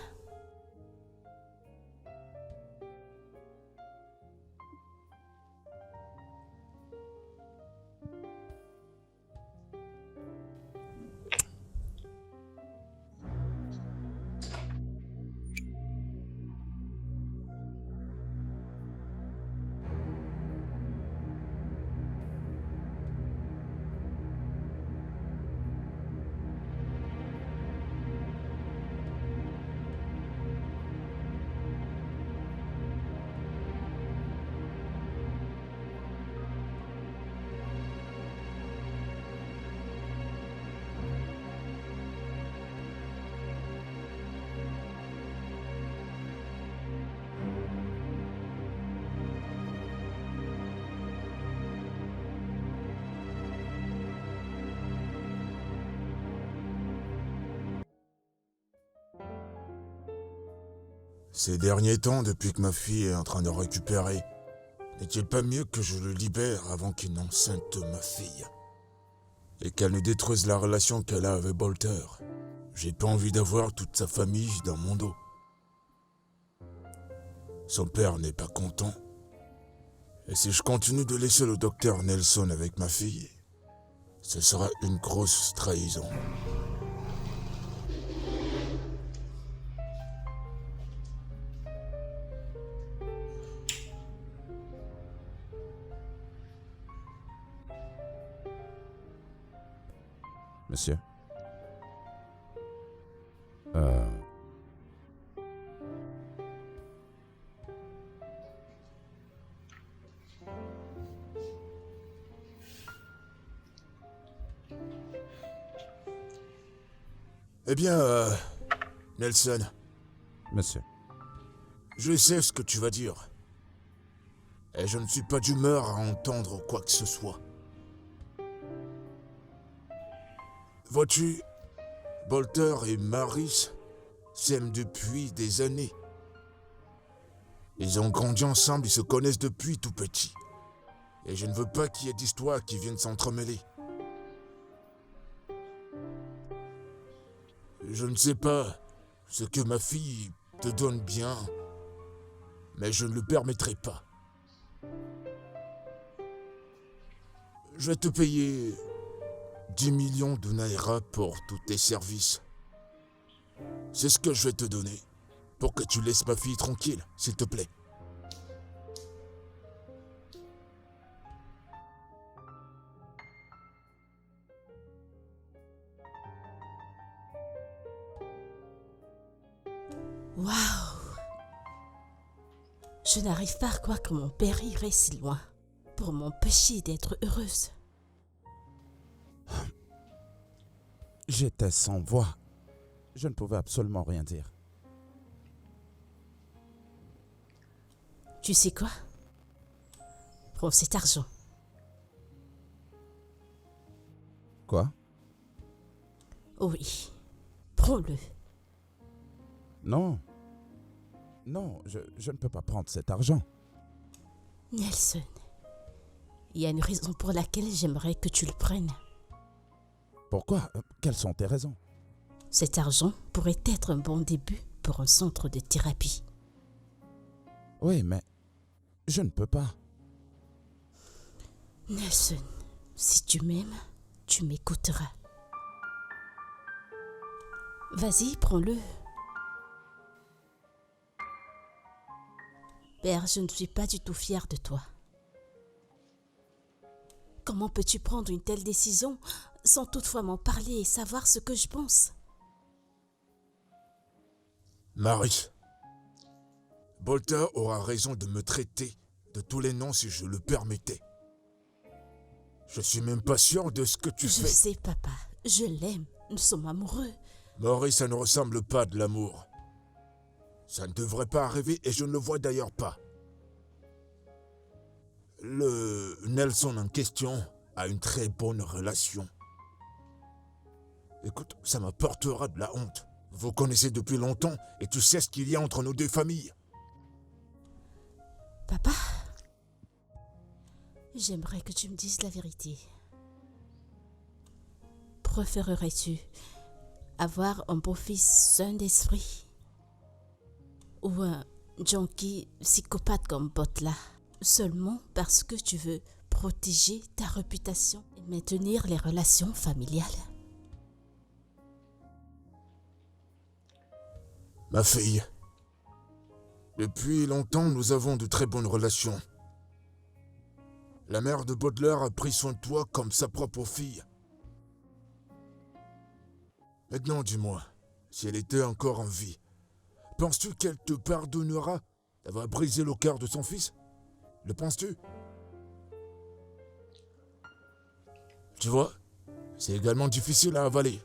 Ces derniers temps, depuis que ma fille est en train de récupérer, n'est-il pas mieux que je le libère avant qu'il n'enceinte ma fille et qu'elle ne détruise la relation qu'elle a avec Bolter? J'ai pas envie d'avoir toute sa famille dans mon dos. Son père n'est pas content. Et si je continue de laisser le docteur Nelson avec ma fille, ce sera une grosse trahison. Monsieur? Eh bien, Nelson, Monsieur. je sais ce que tu vas dire. Et je ne suis pas d'humeur à entendre quoi que ce soit. Vois-tu, Bolter et Maris s'aiment depuis des années. Ils ont grandi ensemble, ils se connaissent depuis tout petit. Et je ne veux pas qu'il y ait d'histoires qui viennent s'entremêler. Je ne sais pas ce que ma fille te donne bien, mais je ne le permettrai pas. Je vais te payer 10 millions de Naira pour tous tes services. C'est ce que je vais te donner pour que tu laisses ma fille tranquille, s'il te plaît. Waouh! Je n'arrive pas à croire que mon père irait si loin pour m'empêcher d'être heureuse. J'étais sans voix. Je ne pouvais absolument rien dire. Tu sais quoi? Prends cet argent. Quoi? Oui, prends-le. Non. Non, je ne peux pas prendre cet argent. Nelson, il y a une raison pour laquelle j'aimerais que tu le prennes. Pourquoi? Quelles sont tes raisons? Cet argent pourrait être un bon début pour un centre de thérapie. Oui, mais je ne peux pas. Nelson, si tu m'aimes, tu m'écouteras. Vas-y, prends-le. Père, je ne suis pas du tout fière de toi. Comment peux-tu prendre une telle décision sans toutefois m'en parler et savoir ce que je pense? Marie, Bolter aura raison de me traiter de tous les noms si je le permettais. Je suis même pas sûr de ce que tu Je fais. sais, papa. Je l'aime. Nous sommes amoureux. Maurice, ça ne ressemble pas à de l'amour. Ça ne devrait pas arriver et je ne le vois d'ailleurs pas. Le Nelson en question a une très bonne relation. Écoute, ça m'apportera de la honte. Vous connaissez depuis longtemps et tu sais ce qu'il y a entre nos deux familles. Papa, j'aimerais que tu me dises la vérité. Préférerais-tu avoir un beau-fils sain d'esprit ou un junkie psychopathe comme Butler seulement parce que tu veux protéger ta réputation et maintenir les relations familiales? Ma fille, depuis longtemps nous avons de très bonnes relations. La mère de Butler a pris soin de toi comme sa propre fille. Maintenant dis-moi, si elle était encore en vie, penses-tu qu'elle te pardonnera d'avoir brisé le cœur de son fils? Le penses-tu? Tu vois, c'est également difficile à avaler.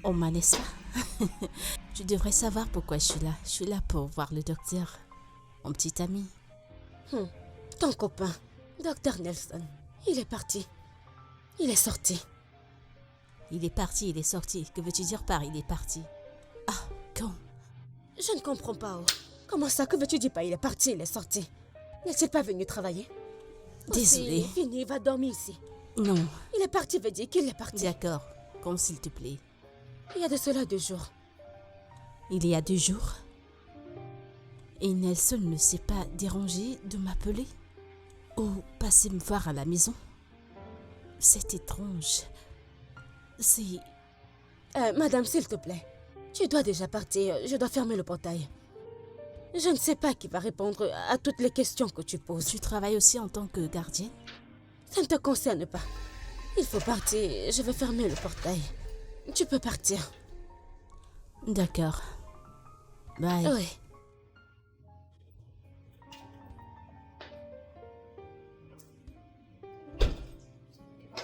Oh Manessa, tu devrais savoir pourquoi je suis là. Je suis là pour voir le docteur, mon petit ami. Ton copain, Dr. Nelson, il est parti. Il est sorti. Il est parti, il est sorti. Que veux-tu dire par il est parti? Ah, quand? Je ne comprends pas. Oh. Comment ça, que veux-tu dire pas? Il est parti, il est sorti. N'est-il pas venu travailler? Désolée. C'est fini, il va dormir ici. Non, Il est parti, veut dire qu'il est parti. d'accord, comme s'il te plaît. Il y a de cela 2 jours. Il y a 2 jours. Et Nelson ne s'est pas dérangé de m'appeler ou passer me voir à la maison. C'est étrange. C'est... Madame, s'il te plaît, tu dois déjà partir. Je dois fermer le portail. Je ne sais pas qui va répondre à toutes les questions que tu poses. Tu travailles aussi en tant que gardienne? Ça ne te concerne pas. Il faut partir. Je vais fermer le portail. Tu peux partir. D'accord. Bye. Oui.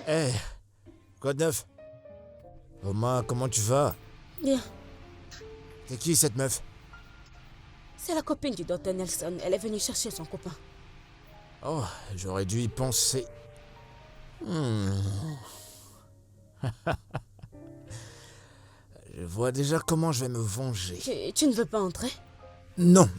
Hé, quoi de neuf? Oma, comment tu vas? Bien. C'est qui cette meuf? C'est la copine du docteur Nelson. Elle est venue chercher son copain. Oh, j'aurais dû y penser. Je vois déjà comment je vais me venger. Tu ne veux pas entrer? Non,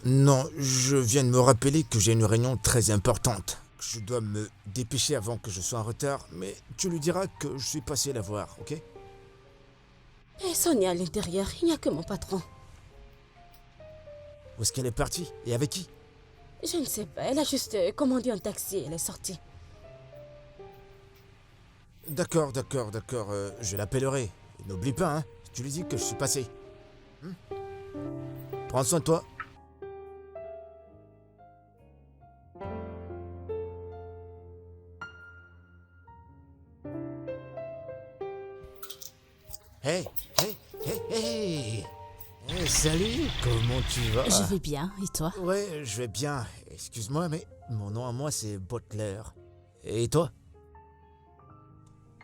je viens de me rappeler que j'ai une réunion très importante. Je dois me dépêcher avant que je sois en retard, mais tu lui diras que je suis passé la voir, ok? Et Sonia à l'intérieur. Il n'y a que mon patron. Où est-ce qu'elle est partie? Et avec qui? Je ne sais pas. Elle a juste commandé un taxi et elle est sortie. D'accord, je l'appellerai. Et n'oublie pas, hein, tu lui dis que je suis passé. Prends soin de toi. Hey, hey, hey, hey. Hey, salut, comment tu vas? Je vais bien, et toi? Ouais, je vais bien. Excuse-moi, mais mon nom à moi, c'est Butler. Et toi?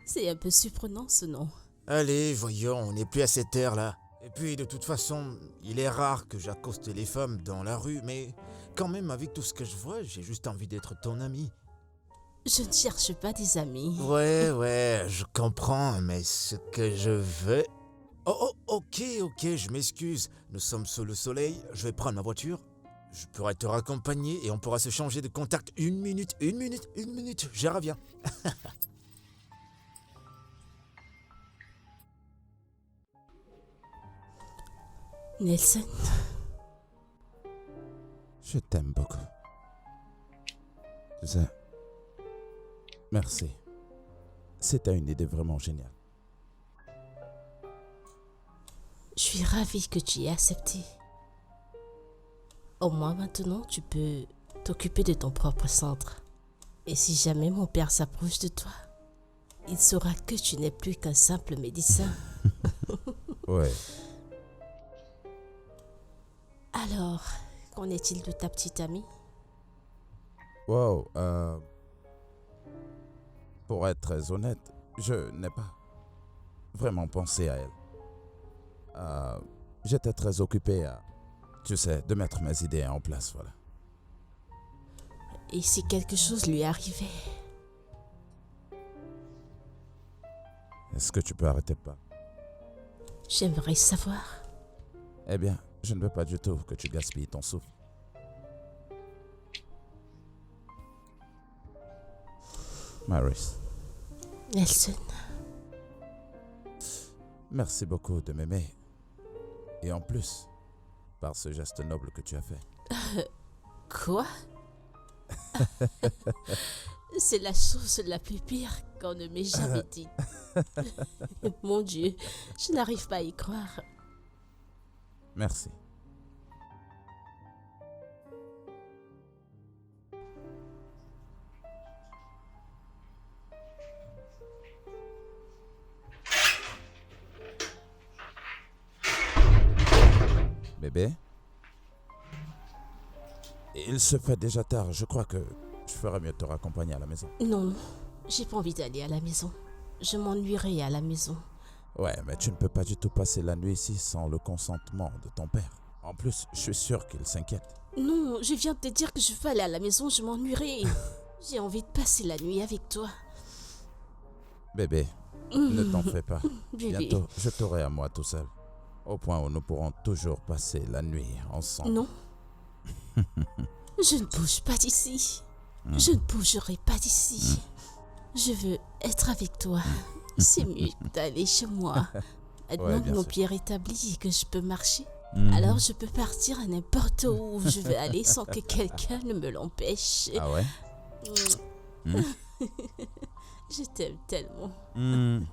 C'est un peu surprenant ce nom. Allez, voyons, on n'est plus à cette ère-là. Et puis, de toute façon, il est rare que j'accoste les femmes dans la rue, mais quand même, avec tout ce que je vois, j'ai juste envie d'être ton ami. Je ne cherche pas des amis. Ouais, je comprends, mais ce que je veux... Oh, ok, je m'excuse. Nous sommes sous le soleil, je vais prendre ma voiture. Je pourrais te raccompagner et on pourra se changer de contact une minute, je reviens. Nelson, Je t'aime beaucoup. Tu sais, merci. C'était une idée vraiment géniale. je suis ravie que tu aies accepté. Au moins maintenant, tu peux t'occuper de ton propre centre. Et si jamais mon père s'approche de toi, il saura que tu n'es plus qu'un simple médecin. Ouais. Alors, qu'en est-il de ta petite amie? Wow. Pour être très honnête, je n'ai pas vraiment pensé à elle. J'étais très occupé à, tu sais, de mettre mes idées en place, voilà. Et si quelque chose lui arrivait? Est-ce que tu peux arrêter pas? J'aimerais savoir. Eh bien, je ne veux pas du tout que tu gaspilles ton souffle. Maris, Nelson, merci beaucoup de m'aimer. Et en plus, par ce geste noble que tu as fait. quoi? C'est la chose la plus pire qu'on ne m'ait jamais dit. Mon Dieu, je n'arrive pas à y croire. Merci. Bébé? Il se fait déjà tard. Je crois que je ferais mieux de te raccompagner à la maison. Non, j'ai pas envie d'aller à la maison. Je m'ennuierai à la maison. Ouais, mais tu ne peux pas du tout passer la nuit ici sans le consentement de ton père. En plus, je suis sûr qu'il s'inquiète. Non, je viens de te dire que je veux aller à la maison, je m'ennuierai. J'ai envie de passer la nuit avec toi. Bébé, ne t'en fais pas. Bébé. Bientôt, je t'aurai à moi tout seul. Au point où nous pourrons toujours passer la nuit ensemble. Non. Je ne bouge pas d'ici. Je ne bougerai pas d'ici. Je veux être avec toi. C'est mieux d'aller chez moi. Maintenant Ouais, que bien mon sûr. pied est rétabli et que je peux marcher, Mhm. alors je peux partir à n'importe où je veux aller sans que quelqu'un ne me l'empêche. Ah ouais? Je t'aime tellement. Hmm.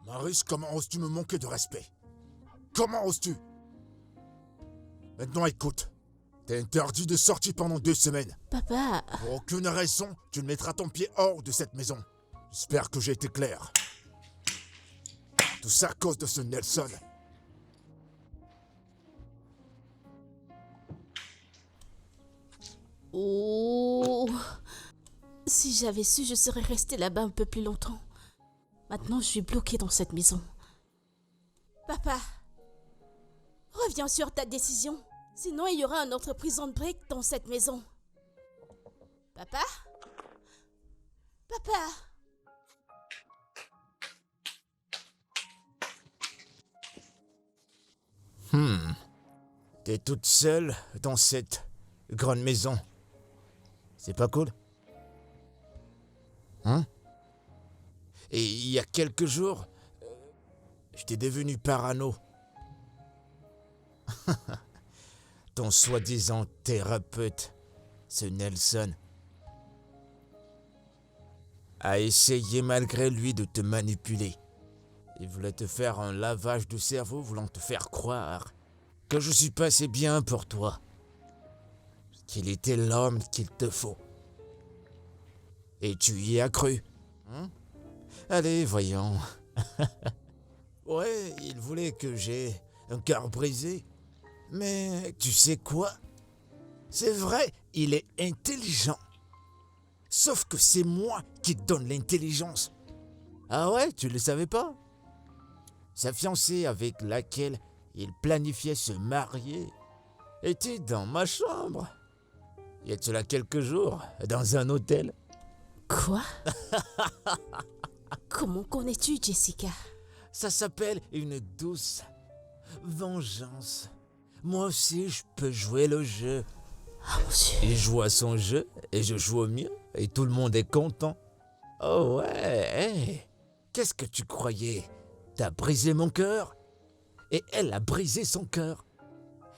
Maris, comment oses-tu me manquer de respect? Comment oses-tu? Maintenant écoute, t'es interdit de sortir pendant 2 semaines. Papa, Pour aucune raison, tu ne mettras ton pied hors de cette maison. J'espère que j'ai été clair. Tout ça à cause de ce Nelson. oh, si j'avais su, je serais restée là-bas un peu plus longtemps. Maintenant, je suis bloquée dans cette maison. Papa, reviens sur ta décision. Sinon, il y aura un autre prison break dans cette maison. Papa? Papa? T'es toute seule dans cette grande maison. C'est pas cool? Hein? Et il y a quelques jours, j'étais devenu parano. Ton soi-disant thérapeute, ce Nelson, a essayé malgré lui de te manipuler. Il voulait te faire un lavage de cerveau, voulant te faire croire que je suis pas assez bien pour toi. qu'il était l'homme qu'il te faut. Et tu y as cru. Hein? Allez, voyons. Ouais, il voulait que j'aie un cœur brisé. Mais tu sais quoi? C'est vrai, il est intelligent. Sauf que c'est moi qui donne l'intelligence. Ah ouais, tu le savais pas? Sa fiancée avec laquelle il planifiait se marier était dans ma chambre. Il y a de cela quelques jours, dans un hôtel. Quoi? Comment connais-tu Jessica? Ça s'appelle une douce vengeance. Moi aussi, je peux jouer le jeu. Oh mon Dieu. Il joue à son jeu et je joue au mien et tout le monde est content. Oh ouais, hey, qu'est-ce que tu croyais? T'as brisé mon cœur et elle a brisé son cœur.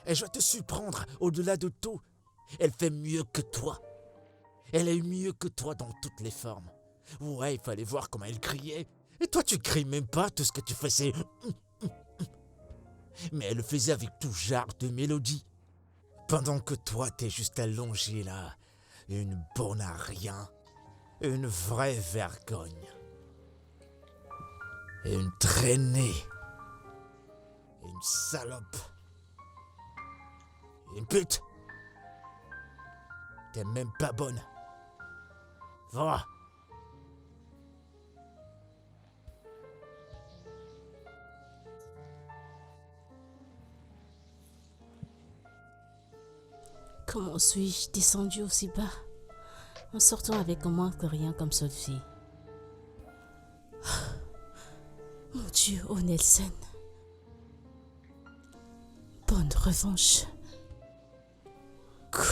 Et je vais te surprendre au-delà de tout. Elle fait mieux que toi. Elle est mieux que toi dans toutes les formes. Ouais, il fallait voir comment elle criait. Et toi, tu cries même pas, tout ce que tu fais, c'est... Mais elle le faisait avec tout genre de mélodie. Pendant que toi, t'es juste allongé là. Une bonne à rien. Une vraie vergogne. Une traînée. Une salope. Une pute. T'es même pas bonne. Va. Comment suis-je descendu aussi bas en sortant avec un moins que rien comme celle-ci? Mon Dieu, oh Nelson. Bonne revanche. Quoi?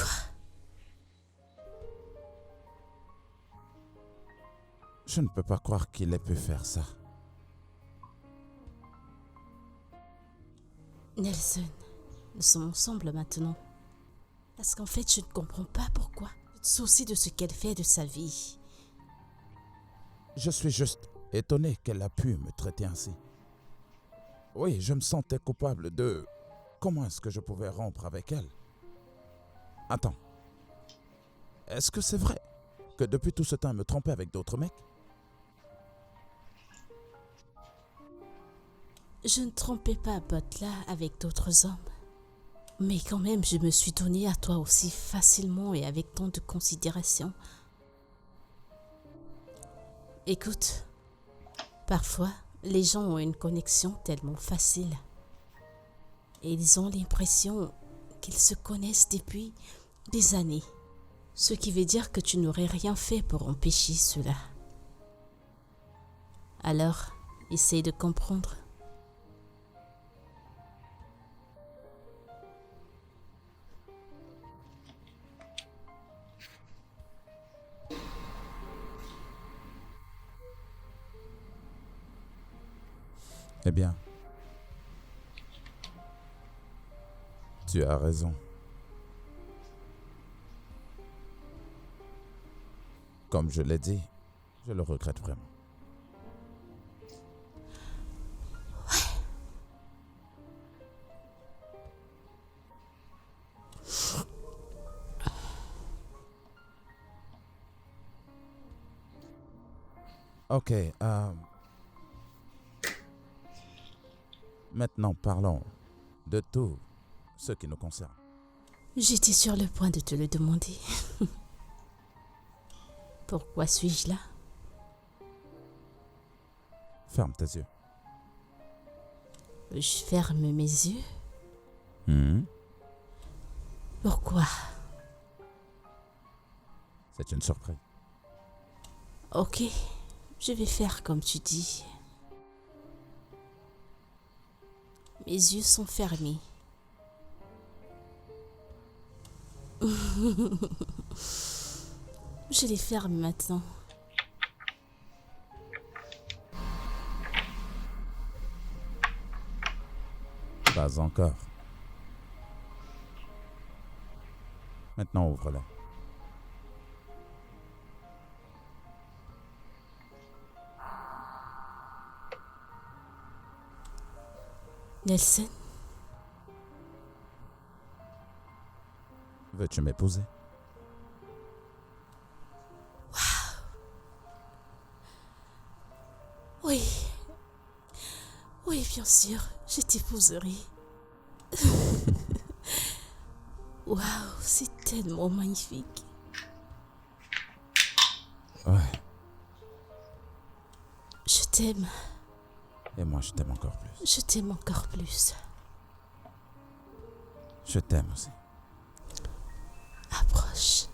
Je ne peux pas croire qu'il ait pu faire ça. Nelson, nous sommes ensemble maintenant. Parce qu'en fait, je ne comprends pas pourquoi. Tu te soucies de ce qu'elle fait de sa vie. Je suis juste étonné qu'elle a pu me traiter ainsi. Oui, je me sentais coupable de... Comment est-ce que je pouvais rompre avec elle? Attends. Est-ce que c'est vrai que depuis tout ce temps, elle me trompait avec d'autres mecs? Je ne trompais pas Butler avec d'autres hommes. Mais quand même, je me suis donnée à toi aussi facilement et avec tant de considération. Écoute, parfois, les gens ont une connexion tellement facile. Et ils ont l'impression qu'ils se connaissent depuis des années. Ce qui veut dire que tu n'aurais rien fait pour empêcher cela. Alors, essaye de comprendre. Eh bien, tu as raison. Comme je l'ai dit, je le regrette vraiment. Ok, maintenant parlons de tout ce qui nous concerne. J'étais sur le point de te le demander. Pourquoi suis-je là? Ferme tes yeux. Je ferme mes yeux. Pourquoi? C'est une surprise. Ok, je vais faire comme tu dis. Mes yeux sont fermés. Je les ferme maintenant. Pas encore. Maintenant, ouvre-la. Nelson, Veux-tu m'épouser? Oui. Oui, bien sûr, je t'épouserai. Waouh, c'est tellement magnifique. Ouais, Je t'aime, et moi je t'aime encore plus. je t'aime encore plus. Je t'aime aussi. Approche.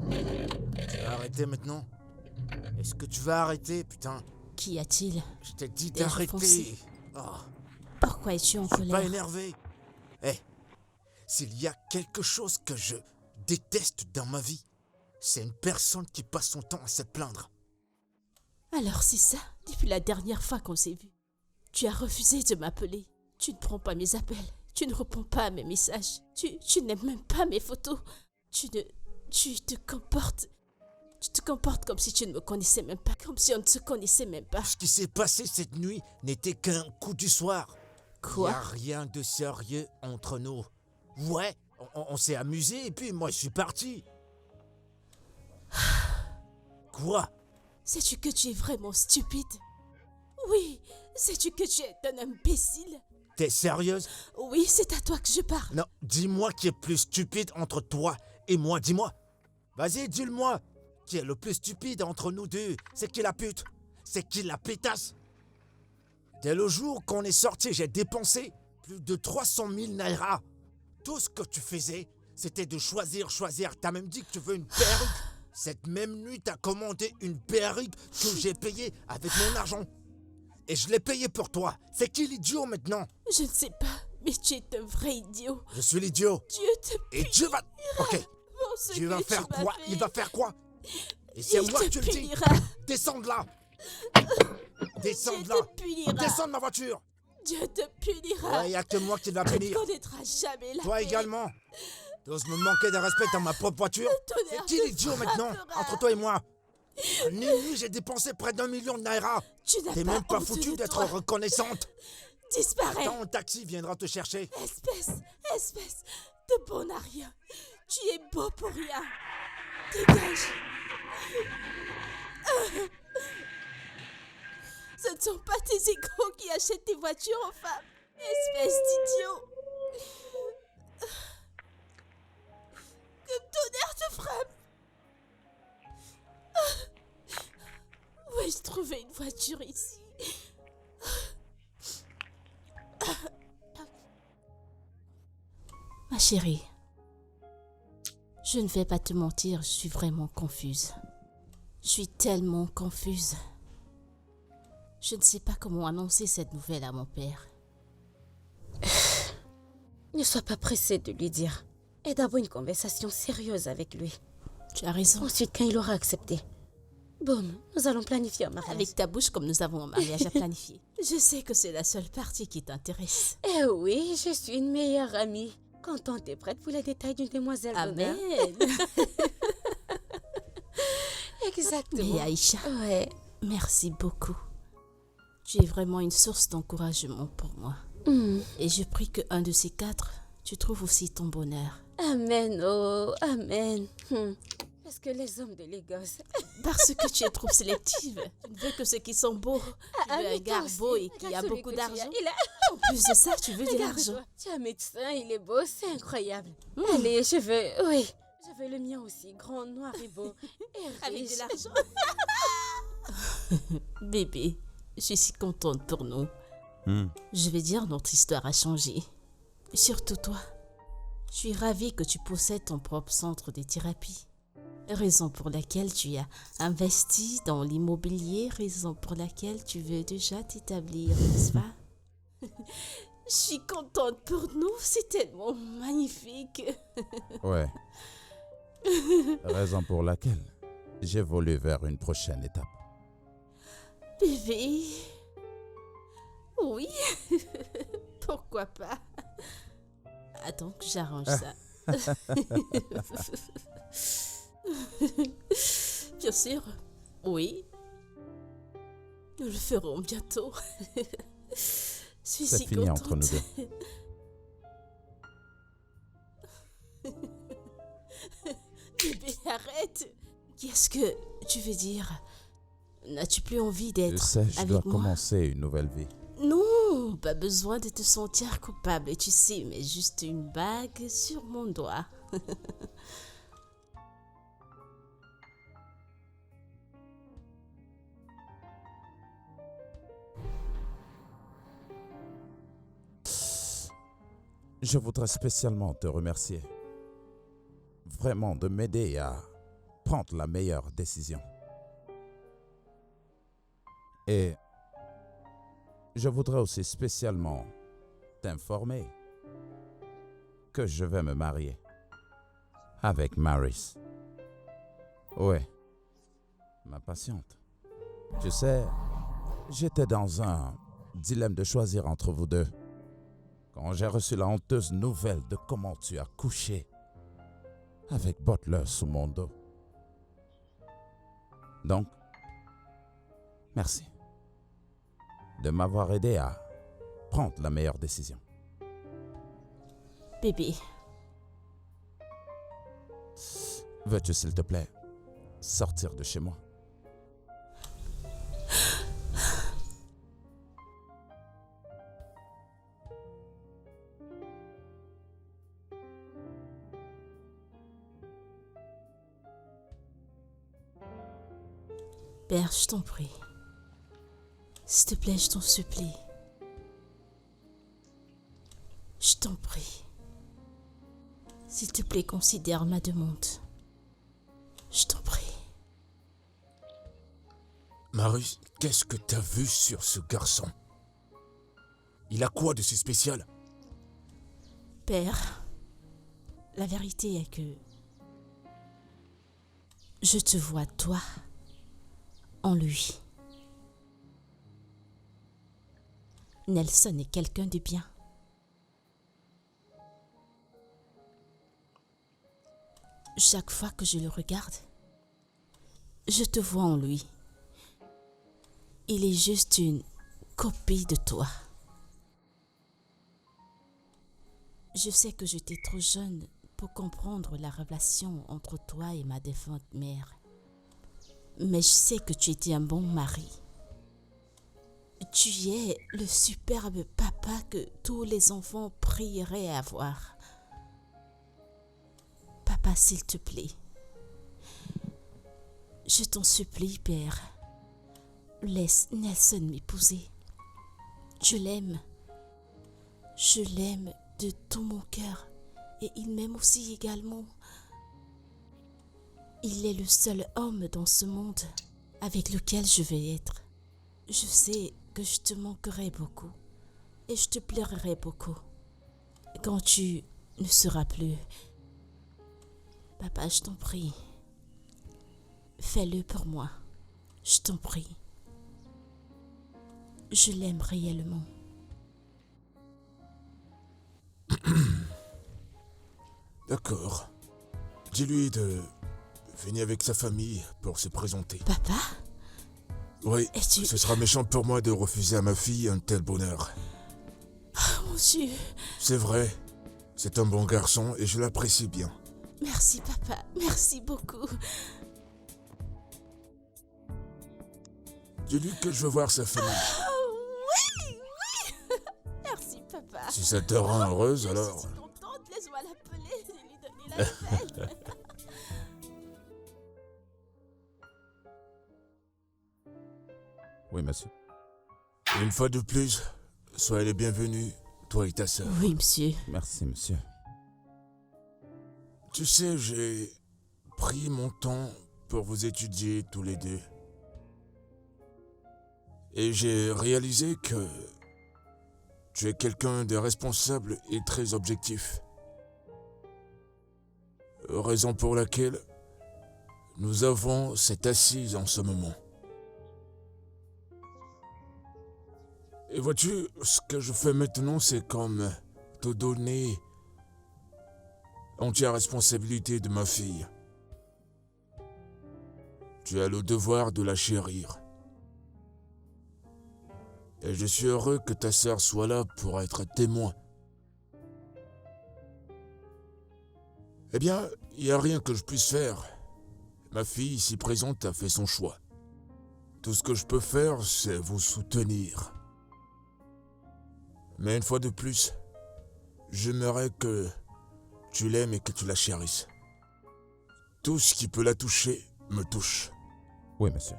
Tu vas arrêter maintenant? Est-ce que tu vas arrêter, putain? Qu'y a-t-il? Je t'ai dit T'es d'arrêter. foncé. Oh, Pourquoi es-tu en je suis pas colère? énervé. Eh, s'il y a quelque chose que je déteste dans ma vie, c'est une personne qui passe son temps à se plaindre. Alors c'est ça, depuis la dernière fois qu'on s'est vu. Tu as refusé de m'appeler. Tu ne prends pas mes appels. Tu ne réponds pas à mes messages. Tu n'aimes même pas mes photos. Tu te comportes... Tu te comportes comme si tu ne me connaissais même pas. Comme si on ne se connaissait même pas. Ce qui s'est passé cette nuit n'était qu'un coup du soir. Quoi? Il n'y a rien de sérieux entre nous. Ouais, on s'est amusé et puis moi je suis parti. Quoi? Sais-tu que tu es vraiment stupide? Oui, sais-tu que tu es un imbécile? T'es sérieuse? Oui, c'est à toi que je parle. Non, dis-moi qui est plus stupide entre toi et moi, dis-moi. Vas-y, dis-le-moi. Qui est le plus stupide entre nous deux? C'est qui la pute? C'est qui la pétasse? Dès le jour qu'on est sorti, j'ai dépensé plus de 300 000 naira. Tout ce que tu faisais, c'était de choisir. T'as même dit que tu veux une perruque. Cette même nuit, t'as commandé une perruque que j'ai payée avec mon argent. Et je l'ai payée pour toi. C'est qui l'idiot maintenant? Je ne sais pas, mais tu es un vrai idiot. Je suis l'idiot. Dieu te Et Dieu va... Ok. pour ce Dieu va que faire tu m'as quoi? fait. Il va faire quoi? Et c'est Il moi te qui te le dis. punira. Descends de là. Descends Dieu de là. te punira. Descends de ma voiture. Dieu te punira. Il n'y a que moi qui va Tu ne punir. connaîtras jamais la Toi paix. également. T'oses me manquer de respect dans ma propre voiture? tonnerre C'est qui te l'idiot maintenant? frappera. Entre toi et moi. En une nuit, j'ai dépensé près d'1 million de naira. Tu n'as T'es pas même pas honte foutu de d'être toi. reconnaissante. Disparais. Ton taxi viendra te chercher. Espèce de bon à rien. Tu es beau pour rien. Dégage. Ce ne sont pas tes égaux qui achètent tes voitures aux femmes. Espèce d'idiot. Que le tonnerre te frappe. Où ai-je trouvé une voiture ici? Ma chérie, je ne vais pas te mentir, je suis vraiment confuse. Je suis tellement confuse. Je ne sais pas comment annoncer cette nouvelle à mon père. Ne sois pas pressé de lui dire. Et d'abord une conversation sérieuse avec lui. Tu as raison. Ensuite, quand il aura accepté, boum, nous allons planifier un mariage. Avec ta bouche comme nous avons un mariage à planifier. Je sais que c'est la seule partie qui t'intéresse. Eh oui, je suis une meilleure amie. Quand on est prête pour les détails d'une demoiselle d'honneur. Amen. Exactement. Mais Aïcha, Ouais. merci beaucoup. Tu es vraiment une source d'encouragement pour moi. Et je prie que un de ces quatre, tu trouves aussi ton bonheur. Amen, oh, amen. Parce que les hommes de Lagos... Parce que tu es trop sélective. Tu ne veux que ceux qui sont beaux. Tu veux un mais toi gars aussi, beau et qui regarde a celui beaucoup que tu as. d'argent. Il a... En plus de ça, tu veux de Regarde-toi. l'argent. Tu es un médecin, il est beau, c'est incroyable. Allez, je veux... Oui. Je veux le mien aussi, grand, noir et beau. Et Avec riche. de l'argent. Bébé, je suis si contente pour nous. Je vais dire, notre histoire a changé. Surtout toi. Je suis ravie que tu possèdes ton propre centre de thérapie. Raison pour laquelle tu as investi dans l'immobilier, raison pour laquelle tu veux déjà t'établir, n'est-ce pas? Je suis contente pour nous, c'est tellement magnifique. Ouais. Raison pour laquelle j'évolue vers une prochaine étape. Bébé. Oui. Pourquoi pas? Attends que j'arrange ça. Bien sûr. Oui. Nous le ferons bientôt. Je suis C'est si fini contente. entre nous deux. Bébé, arrête. Qu'est-ce que tu veux dire? N'as-tu plus envie Je d'être sais, je avec dois moi? commencer une nouvelle vie. Non, pas besoin de te sentir coupable, tu sais, mais juste une bague sur mon doigt. Je voudrais spécialement te remercier. Vraiment de m'aider à prendre la meilleure décision. Et je voudrais aussi spécialement t'informer que je vais me marier avec Maris. Ouais, ma patiente. Tu sais, j'étais dans un dilemme de choisir entre vous deux quand j'ai reçu la honteuse nouvelle de comment tu as couché avec Butler sous mon dos. Donc, merci de m'avoir aidé à prendre la meilleure décision. Bébé, Veux-tu, s'il te plaît, sortir de chez moi? père, je t'en prie. S'il te plaît, je t'en supplie. Je t'en prie. S'il te plaît, considère ma demande. Je t'en prie. Maris, qu'est-ce que t'as vu sur ce garçon? Il a quoi de si spécial? Père, la vérité est que je te vois, toi, en lui. Nelson est quelqu'un de bien. Chaque fois que je le regarde, je te vois en lui. Il est juste une copie de toi. Je sais que j'étais trop jeune pour comprendre la relation entre toi et ma défunte mère. Mais je sais que tu étais un bon mari. Tu es le superbe papa que tous les enfants prieraient avoir. Papa, s'il te plaît, je t'en supplie, père, laisse Nelson m'épouser. Je l'aime. Je l'aime de tout mon cœur et il m'aime aussi également. Il est le seul homme dans ce monde avec lequel je vais être. Je sais que je te manquerai beaucoup et je te pleurerai beaucoup quand tu ne seras plus. Papa, je t'en prie, fais-le pour moi, je t'en prie. Je l'aime réellement. D'accord. Dis-lui de venir avec sa famille pour se présenter. Papa, Oui, es-tu... ce sera méchant pour moi de refuser à ma fille un tel bonheur. Oh mon Dieu, C'est vrai, c'est un bon garçon et je l'apprécie bien. merci papa, merci beaucoup. Dis-lui que je veux voir sa famille. Oui, oui. Merci papa. Si ça te rend heureuse, Je alors... suis contente, laisse-moi l'appeler et lui donner la nouvelle. Oui, monsieur. Une fois de plus, soyez les bienvenus, toi et ta sœur. Oui, monsieur. Merci, monsieur. Tu sais, j'ai pris mon temps pour vous étudier tous les deux. Et j'ai réalisé que tu es quelqu'un de responsable et très objectif. Raison pour laquelle nous avons cette assise en ce moment. Et vois-tu, ce que je fais maintenant, c'est comme te donner entière responsabilité de ma fille. Tu as le devoir de la chérir. Et je suis heureux que ta sœur soit là pour être témoin. Eh bien, il n'y a rien que je puisse faire. Ma fille ici présente a fait son choix. Tout ce que je peux faire, c'est vous soutenir. Mais une fois de plus, j'aimerais que tu l'aimes et que tu la chérisses. Tout ce qui peut la toucher me touche. Oui, monsieur.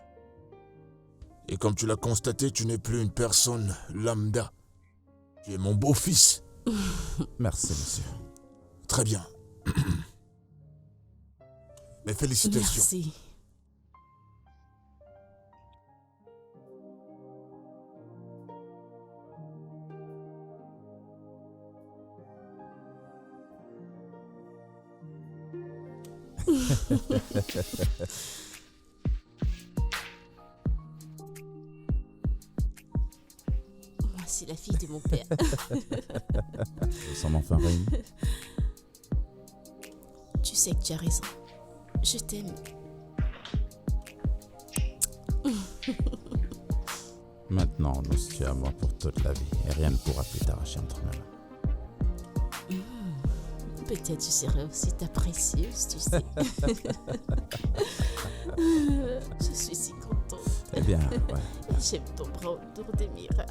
Et comme tu l'as constaté, tu n'es plus une personne lambda. Tu es mon beau-fils. Merci, monsieur. Très bien. Mes félicitations. Merci. Moi, c'est la fille de mon père. Son enfant Rémi. Tu sais que tu as raison. Je t'aime. Maintenant, on nous tue à moi pour toute la vie et rien ne pourra plus t'arracher entre mes mains. Peut-être je serai aussi ta précieuse, tu sais. Je suis si contente. Eh bien, ouais. J'aime ton bras autour des miras.